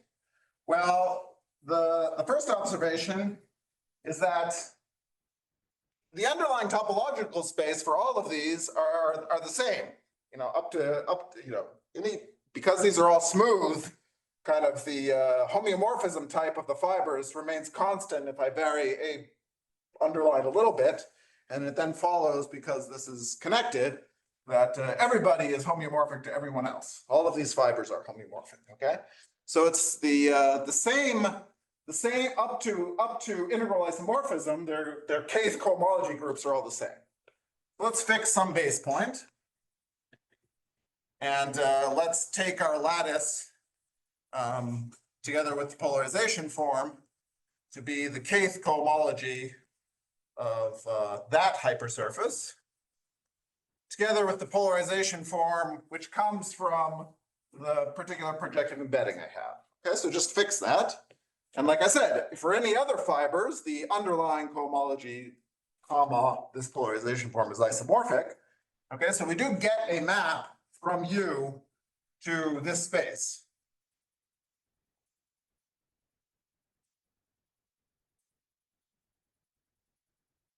well, the first observation is that the underlying topological space for all of these are the same, because these are all smooth, kind of the homeomorphism type of the fibers remains constant if I vary A underlined a little bit, and it then follows, because this is connected, that everybody is homeomorphic to everyone else. All of these fibers are homeomorphic, okay? So it's the same the same up to integral isomorphism, their kth cohomology groups are all the same. Let's fix some base point. And let's take our lattice together with the polarization form to be the kth cohomology of that hypersurface, together with the polarization form, which comes from the particular projective embedding I have. Okay, so just fix that. And like I said, for any other fibers, the underlying cohomology, comma, this polarization form is isomorphic. Okay, so we do get a map from U to this space.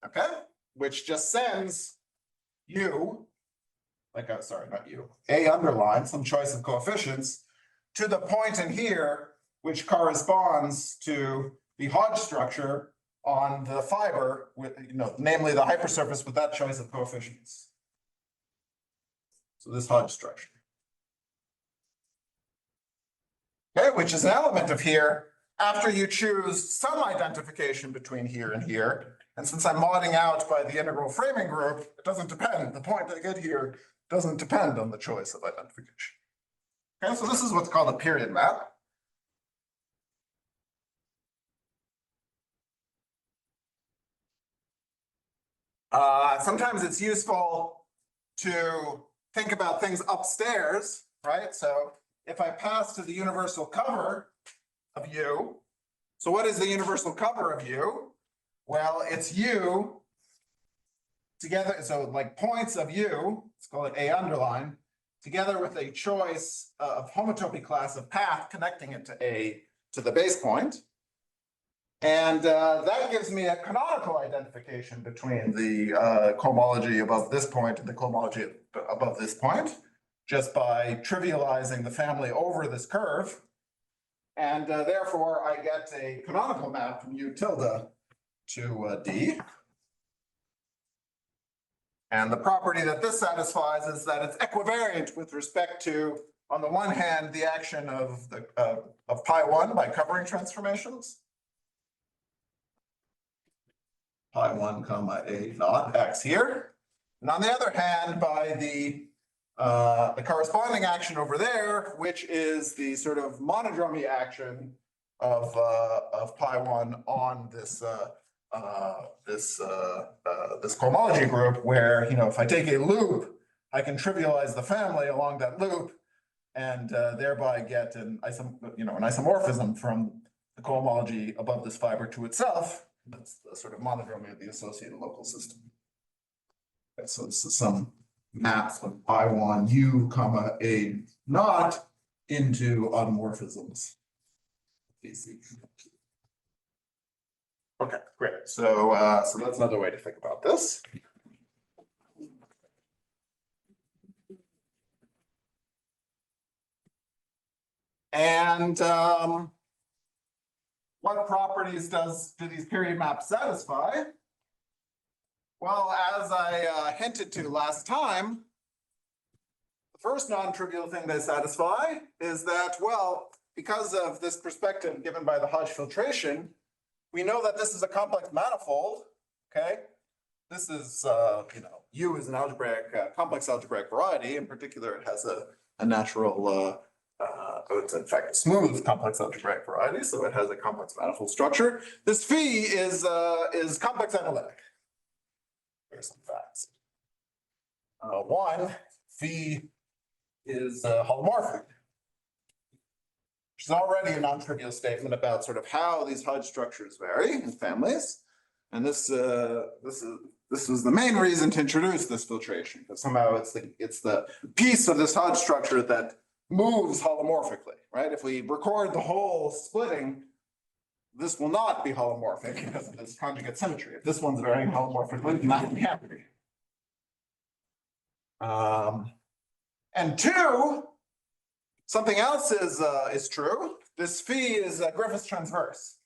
Okay, which just sends U, sorry, not U, A underline, some choice of coefficients, to the point in here, which corresponds to the Hodge structure on the fiber with, namely the hypersurface with that choice of coefficients. So this Hodge structure. Okay, which is an element of here after you choose some identification between here and here. And since I'm modding out by the integral framing group, it doesn't depend. The point I get here doesn't depend on the choice of identification. Okay, so this is what's called a period map. Sometimes it's useful to think about things upstairs, right? So if I pass to the universal cover of U, so what is the universal cover of U? Well, it's U together, so like points of U, let's call it A underline, together with a choice of homotopy class of path connecting it to the base point. And that gives me a canonical identification between the cohomology above this point and the cohomology above this point, just by trivializing the family over this curve. And therefore, I get a canonical map from U tilde to D. And the property that this satisfies is that it's equivariant with respect to, on the one hand, the action of pi1 by covering transformations. Pi1 comma A naught X here. And on the other hand, by the corresponding action over there, which is the sort of monodromy action of pi1 on this this cohomology group, where if I take a loop, I can trivialize the family along that loop, and thereby get an isomorphism from the cohomology above this fiber to itself. That's the sort of monodromy of the associated local system. Okay, so this is some maps of pi1 U comma A naught into automorphisms. Okay, great. So that's another way to think about this. And what properties do these period maps satisfy? Well, as I hinted to last time, the first non-trivial thing they satisfy is that, well, because of this perspective given by the Hodge filtration, we know that this is a complex manifold, okay? This is, U is an algebraic, complex algebraic variety. In particular, it has a natural, it's in fact a smooth complex algebraic variety, so it has a complex manifold structure. This phi is complex analytic. Here's some facts. One, phi is holomorphic, which is already a non-trivial statement about sort of how these Hodge structures vary in families. And this was the main reason to introduce this filtration, because somehow it's the piece of this Hodge structure that moves holomorphically, right? If we record the whole splitting, this will not be holomorphic because of this conjugate symmetry. If this one's varying holomorphically, that will be happening. And two, something else is true. This phi is Griffith's transverse.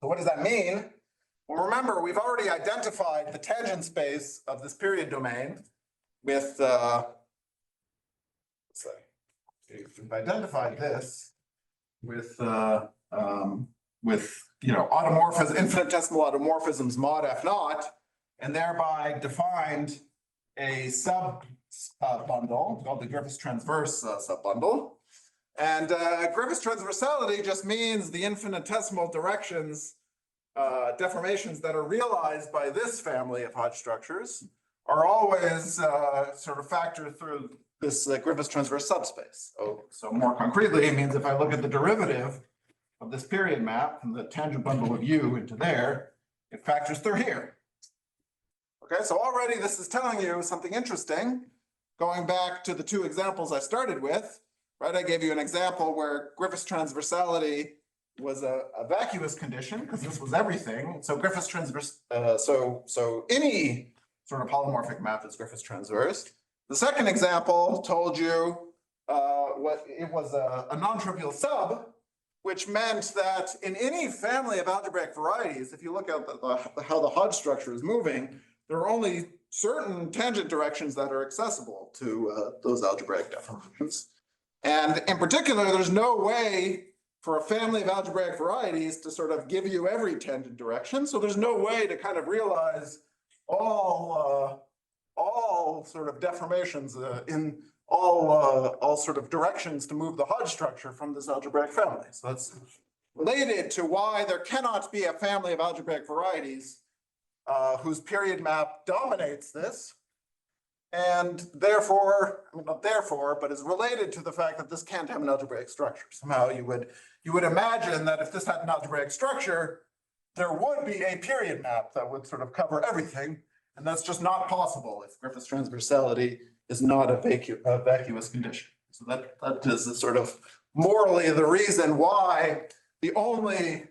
So what does that mean? Well, remember, we've already identified the tangent space of this period domain with, let's say, we've identified this with, automorphism, infinitesimal automorphisms mod F naught, and thereby defined a sub bundle called the Griffiths transverse subbundle. And Griffiths transversality just means the infinitesimal directions, deformations that are realized by this family of Hodge structures are always sort of factored through this Griffiths transverse subspace. So more concretely, it means if I look at the derivative of this period map from the tangent bundle of U into there, it factors through here. Okay, so already this is telling you something interesting. Going back to the two examples I started with, right? I gave you an example where Griffiths transversality was a vacuous condition because this was everything. So Griffiths transverse, so any sort of holomorphic map is Griffiths transverse. The second example told you what it was a non-trivial sub, which meant that in any family of algebraic varieties, if you look at how the Hodge structure is moving, there are only certain tangent directions that are accessible to those algebraic deformations. And in particular, there's no way for a family of algebraic varieties to sort of give you every tangent direction. So there's no way to kind of realize all sort of deformations in all sort of directions to move the Hodge structure from this algebraic family. So that's related to why there cannot be a family of algebraic varieties whose period map dominates this, and therefore, I mean, not therefore, but is related to the fact that this can't have an algebraic structure. Somehow you would imagine that if this had an algebraic structure, there would be a period map that would sort of cover everything, and that's just not possible if Griffiths transversality is not a vacuous condition. So that is the sort of morally the reason why the only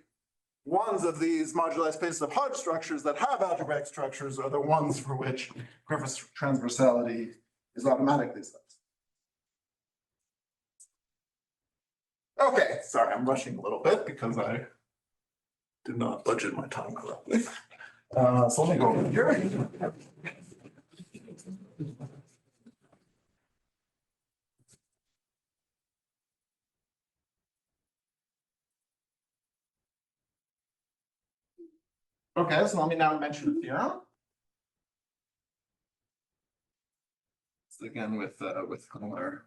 ones of these moduli spaces of Hodge structures that have algebraic structures are the ones for which Griffiths transversality is automatically set. Okay, sorry, I'm rushing a little bit because I did not budget my time correctly. So let me go over here. Okay, so let me now mention the theorem. So again with Kohler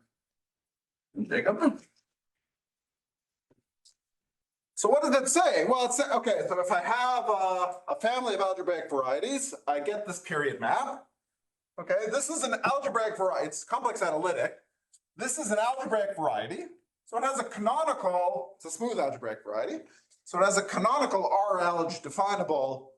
and Jacob. So what does it say? Well, it's okay. So if I have a family of algebraic varieties, I get this period map. Okay, this is an algebraic variety. It's complex analytic. This is an algebraic variety. So it has a canonical. It's a smooth algebraic variety. So it has a canonical R-alge definable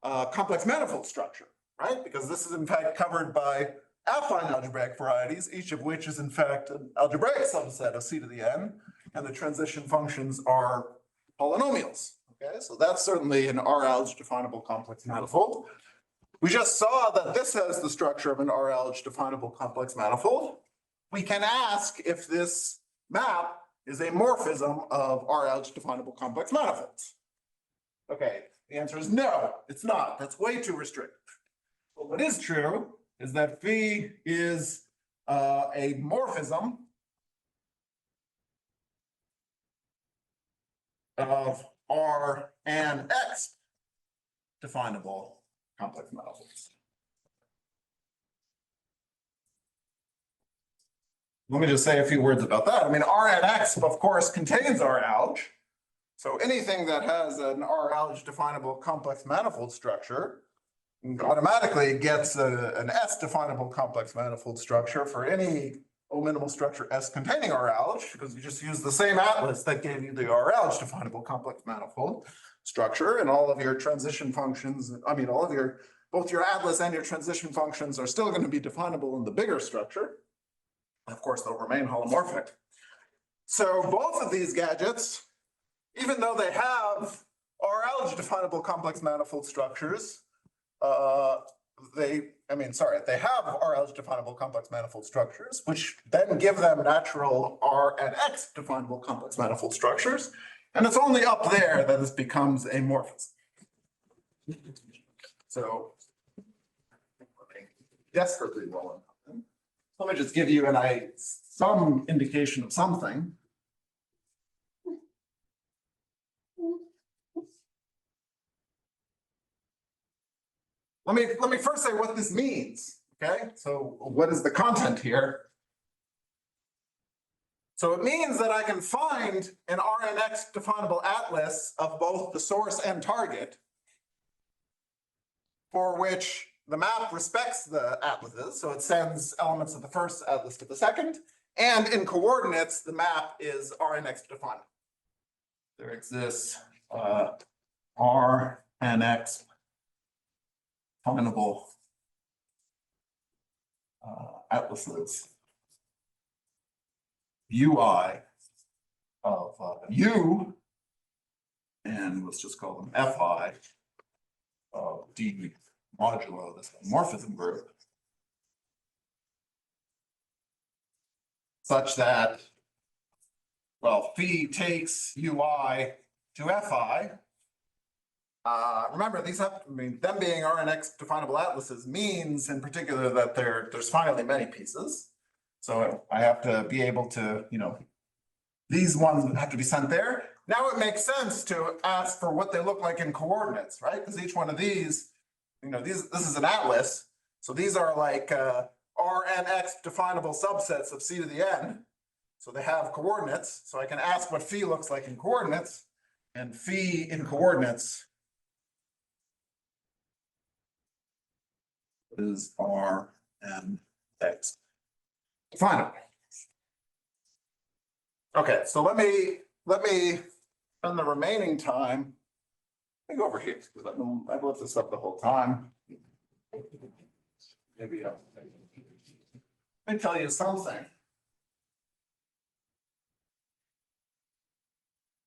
complex manifold structure, right? Because this is in fact covered by affine algebraic varieties, each of which is in fact an algebraic subset of C to the n, and the transition functions are polynomials. Okay, so that's certainly an R-alge definable complex manifold. We just saw that this has the structure of an R-alge definable complex manifold. We can ask if this map is a morphism of R-alge definable complex manifolds. Okay, the answer is no, it's not. That's way too restrictive. But what is true is that phi is a morphism of R and X definable complex manifolds. Let me just say a few words about that. I mean, R and X, of course, contains R-alge. So anything that has an R-alge definable complex manifold structure automatically gets an S definable complex manifold structure for any O-minimal structure S containing R-alge, because you just use the same atlas that gave you the R-alge definable complex manifold structure, and all of your transition functions, I mean, both your atlas and your transition functions are still going to be definable in the bigger structure. Of course, they'll remain holomorphic. So both of these gadgets, even though they have R-alge definable complex manifold structures, they have R-alge definable complex manifold structures, which then give them natural R and X definable complex manifold structures. And it's only up there that this becomes a morphism. So, desperately well enough. Let me just give you some indication of something. Let me first say what this means, okay? So what is the content here? So it means that I can find an RNX definable atlas of both the source and target, for which the map respects the atlases, so it sends elements of the first atlas to the second, and in coordinates, the map is RNX definable. There exists RNX definable atlases UI of U, and let's just call them Fi of D modulo this morphism group, such that, well, phi takes UI to Fi. Remember, these have, them being RNX definable atlases means in particular that there's finally many pieces. So I have to be able to, these ones have to be sent there. Now it makes sense to ask for what they look like in coordinates, right? Because each one of these, this is an atlas. So these are like RNX definable subsets of C to the N. So they have coordinates. So I can ask what phi looks like in coordinates, and phi in coordinates is RNX definable. Okay, so let me spend the remaining time. Let me go over here because I've left this up the whole time. Maybe let me tell you something,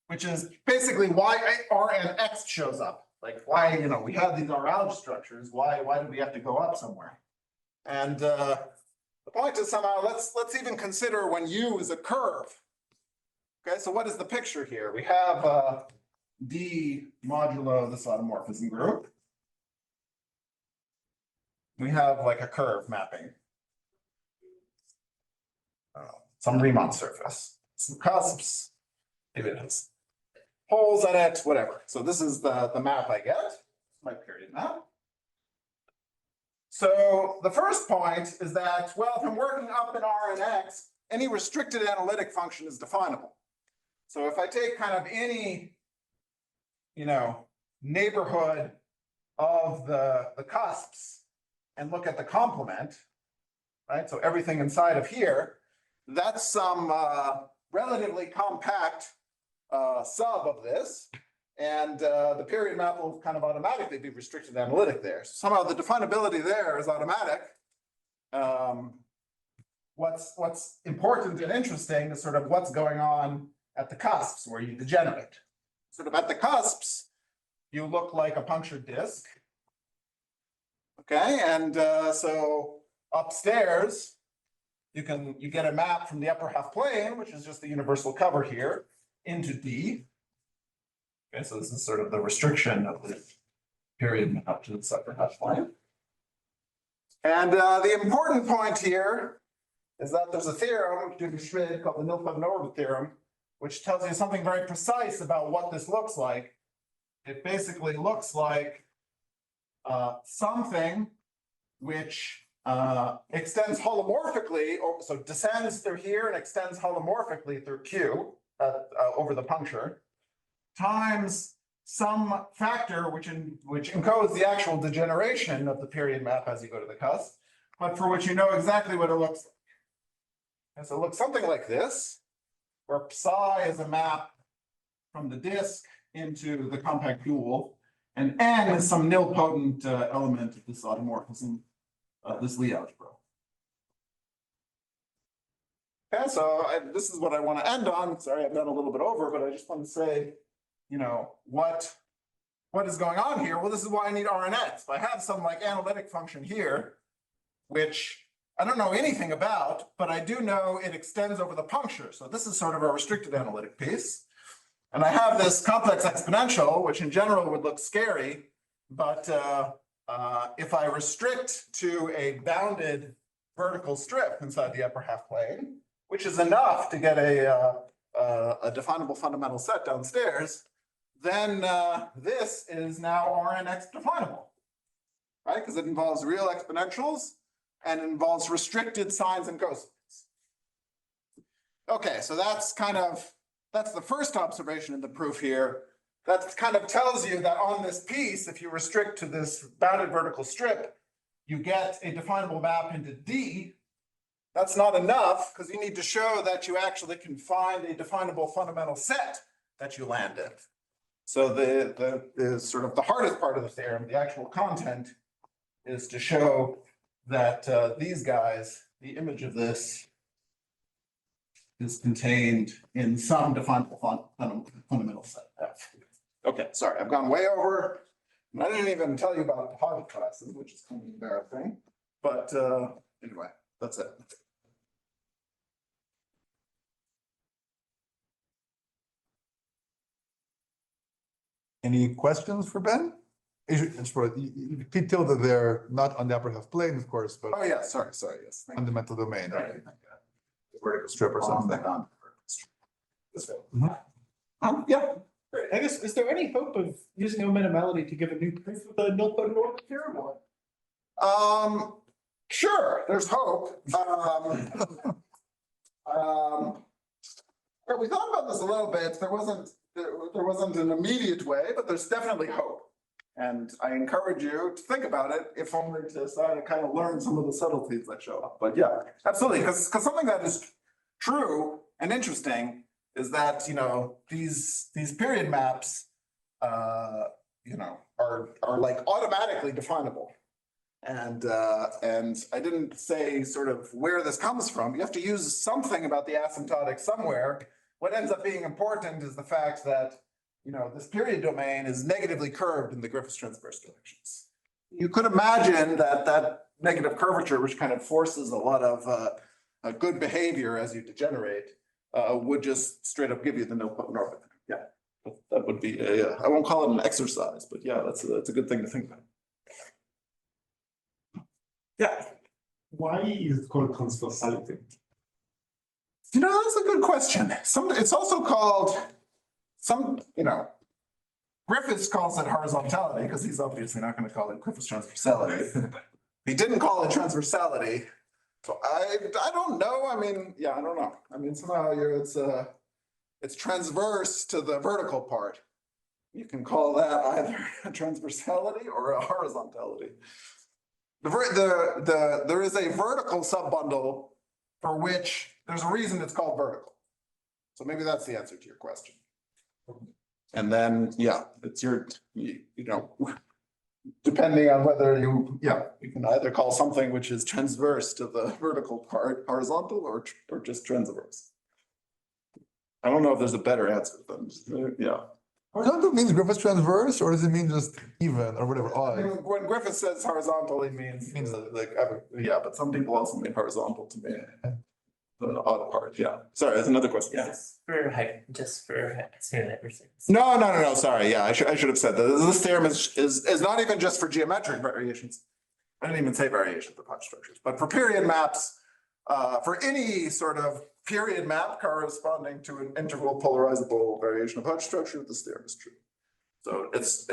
which is basically why RNX shows up. Like why, we have these R-alg structures. Why do we have to go up somewhere? And the point is somehow let's even consider when U is a curve. Okay, so what is the picture here? We have D modulo this automorphism group. We have like a curve mapping. Some Riemann surface, some cusps, maybe it has holes in it, whatever. So this is the map I get, my period map. So the first point is that, well, if I'm working up in RNX, any restricted analytic function is definable. So if I take kind of any, neighborhood of the cusps and look at the complement, right? So everything inside of here, that's some relatively compact sub of this. And the period map will kind of automatically be restricted analytic there. So somehow the definability there is automatic. What's important and interesting is sort of what's going on at the cusps where you degenerate. Sort of at the cusps, you look like a punctured disc. Okay, and so upstairs, you get a map from the upper half plane, which is just the universal cover here, into D. Okay, so this is sort of the restriction of the period map to the upper half plane. And the important point here is that there's a theorem due to Schmidt called the Nilsson-Norwood theorem, which tells you something very precise about what this looks like. It basically looks like something which extends holomorphically, so descends through here and extends holomorphically through Q over the puncture, times some factor which encodes the actual degeneration of the period map as you go to the cusp, but for which you know exactly what it looks like. And so it looks something like this, where psi is a map from the disk into the compact dual, and n is some nilpotent element of this automorphism, this Lie algebra. Okay, so this is what I want to end on. Sorry, I've gone a little bit over, but I just want to say, what is going on here? Well, this is why I need RNX. I have some like analytic function here, which I don't know anything about, but I do know it extends over the puncture. So this is sort of a restricted analytic piece. And I have this complex exponential, which in general would look scary, but if I restrict to a bounded vertical strip inside the upper half plane, which is enough to get a definable fundamental set downstairs, then this is now Rnx definable, right? Because it involves real exponentials and it involves restricted sines and cosines. Okay, so that's the first observation in the proof here. That kind of tells you that on this piece, if you restrict to this bounded vertical strip, you get a definable map into D. That's not enough because you need to show that you actually can find a definable fundamental set that you land in. So the sort of the hardest part of the theorem, the actual content, is to show that these guys, the image of this, is contained in some definable fundamental set F. Okay, sorry, I've gone way over. And I didn't even tell you about the Hodge classes, which is kind of embarrassing. But anyway, that's it. Any questions for Ben? You could tell that they're not on the upper half plane, of course, but Oh, yeah, sorry, yes. Thank you. fundamental domain, right? Right. Vertical strip or something. Yeah, I guess, is there any hope of using omnimality to give a new proof of the nilpotent orbit theorem? Or? Sure, there's hope. But we thought about this a little bit. There wasn't an immediate way, but there's definitely hope. And I encourage you to think about it, if only to kind of learn some of the subtleties that show up. But yeah, absolutely, because something that is true and interesting is that, these period maps, are like automatically definable. And I didn't say sort of where this comes from. You have to use something about the asymptotic somewhere. What ends up being important is the fact that, this period domain is negatively curved in the Griffiths transverse directions. You could imagine that negative curvature, which kind of forces a lot of good behavior as you degenerate, would just straight up give you the nilpotent orbit. Yeah, that would be I won't call it an exercise, but yeah, that's a good thing to think about. Yeah. Why is it called transversality? That's a good question. It's also called Griffiths calls it horizontality because he's obviously not going to call it Griffiths transversality. He didn't call it transversality. So I don't know. I mean, yeah, I don't know. I mean, somehow it's transverse to the vertical part. You can call that either a transversality or a horizontality. There is a vertical subbundle for which there's a reason it's called vertical. So maybe that's the answer to your question. And then, yeah, it's depending on whether you can either call something which is transverse to the vertical part horizontal or just transverse. I don't know if there's a better answer than, yeah. Horizontal means Griffiths transverse, or does it mean just even or whatever? Odd. When Griffith says horizontal, he means but some people also mean horizontal to me. The odd part, yeah. Sorry, that's another question. Just for hyperspace. No, sorry, yeah, I should have said that. This theorem is not even just for geometric variations. I didn't even say variations of Hodge structures, but for period maps, for any sort of period map corresponding to an integral polarizable variation of Hodge structure, this theorem is true. So it's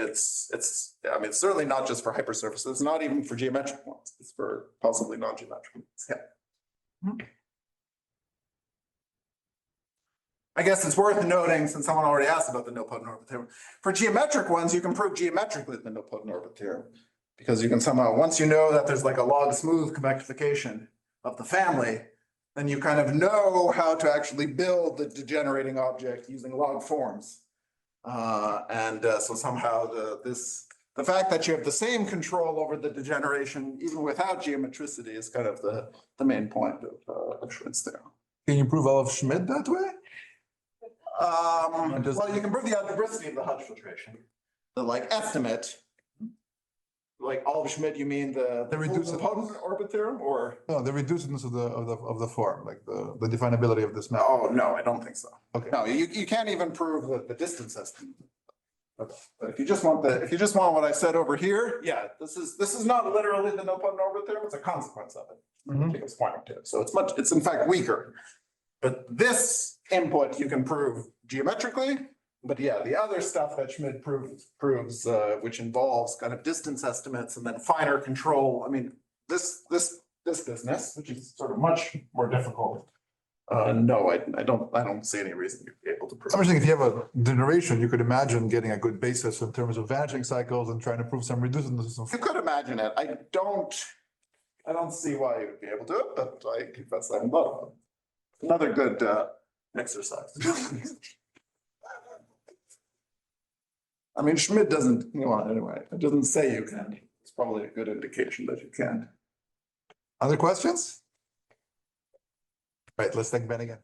certainly not just for hypersurfaces, it's not even for geometric ones, it's for possibly non-geometric ones. Yeah. I guess it's worth noting, since someone already asked about the nilpotent orbit theorem, for geometric ones, you can prove geometrically the nilpotent orbit theorem, because you can somehow, once you know that there's like a log smooth convectification of the family, then you kind of know how to actually build the degenerating object using log forms. So somehow the fact that you have the same control over the degeneration, even without geometricity, is kind of the main point of Schmidt's theorem. Can you prove all of Schmidt that way? Well, you can prove the algebraicity of the Hodge filtration. The estimate, all of Schmidt, you mean the nilpotent orbit theorem, or? No, the reducedness of the form, like the definability of this map. Oh, no, I don't think so. Okay. No, you can't even prove the distance estimate But if you just want what I said over here, yeah, this is not literally the nilpotent orbit theorem, it's a consequence of it. Mhm. Jacob's pointing to, so it's in fact weaker. But this input you can prove geometrically, but yeah, the other stuff that Schmidt proves, which involves kind of distance estimates and then finer control, I mean, this business, which is sort of much more difficult. No, I don't see any reason you'd be able to prove. I'm saying if you have a generation, you could imagine getting a good basis in terms of vanishing cycles and trying to prove some reducing. You could imagine it. I don't see why you would be able to do it, but I confess I haven't thought about it. Another good exercise. I mean, Schmidt doesn't, anyway, it doesn't say you can. It's probably a good indication that you can. Other questions? Right, let's thank Ben again.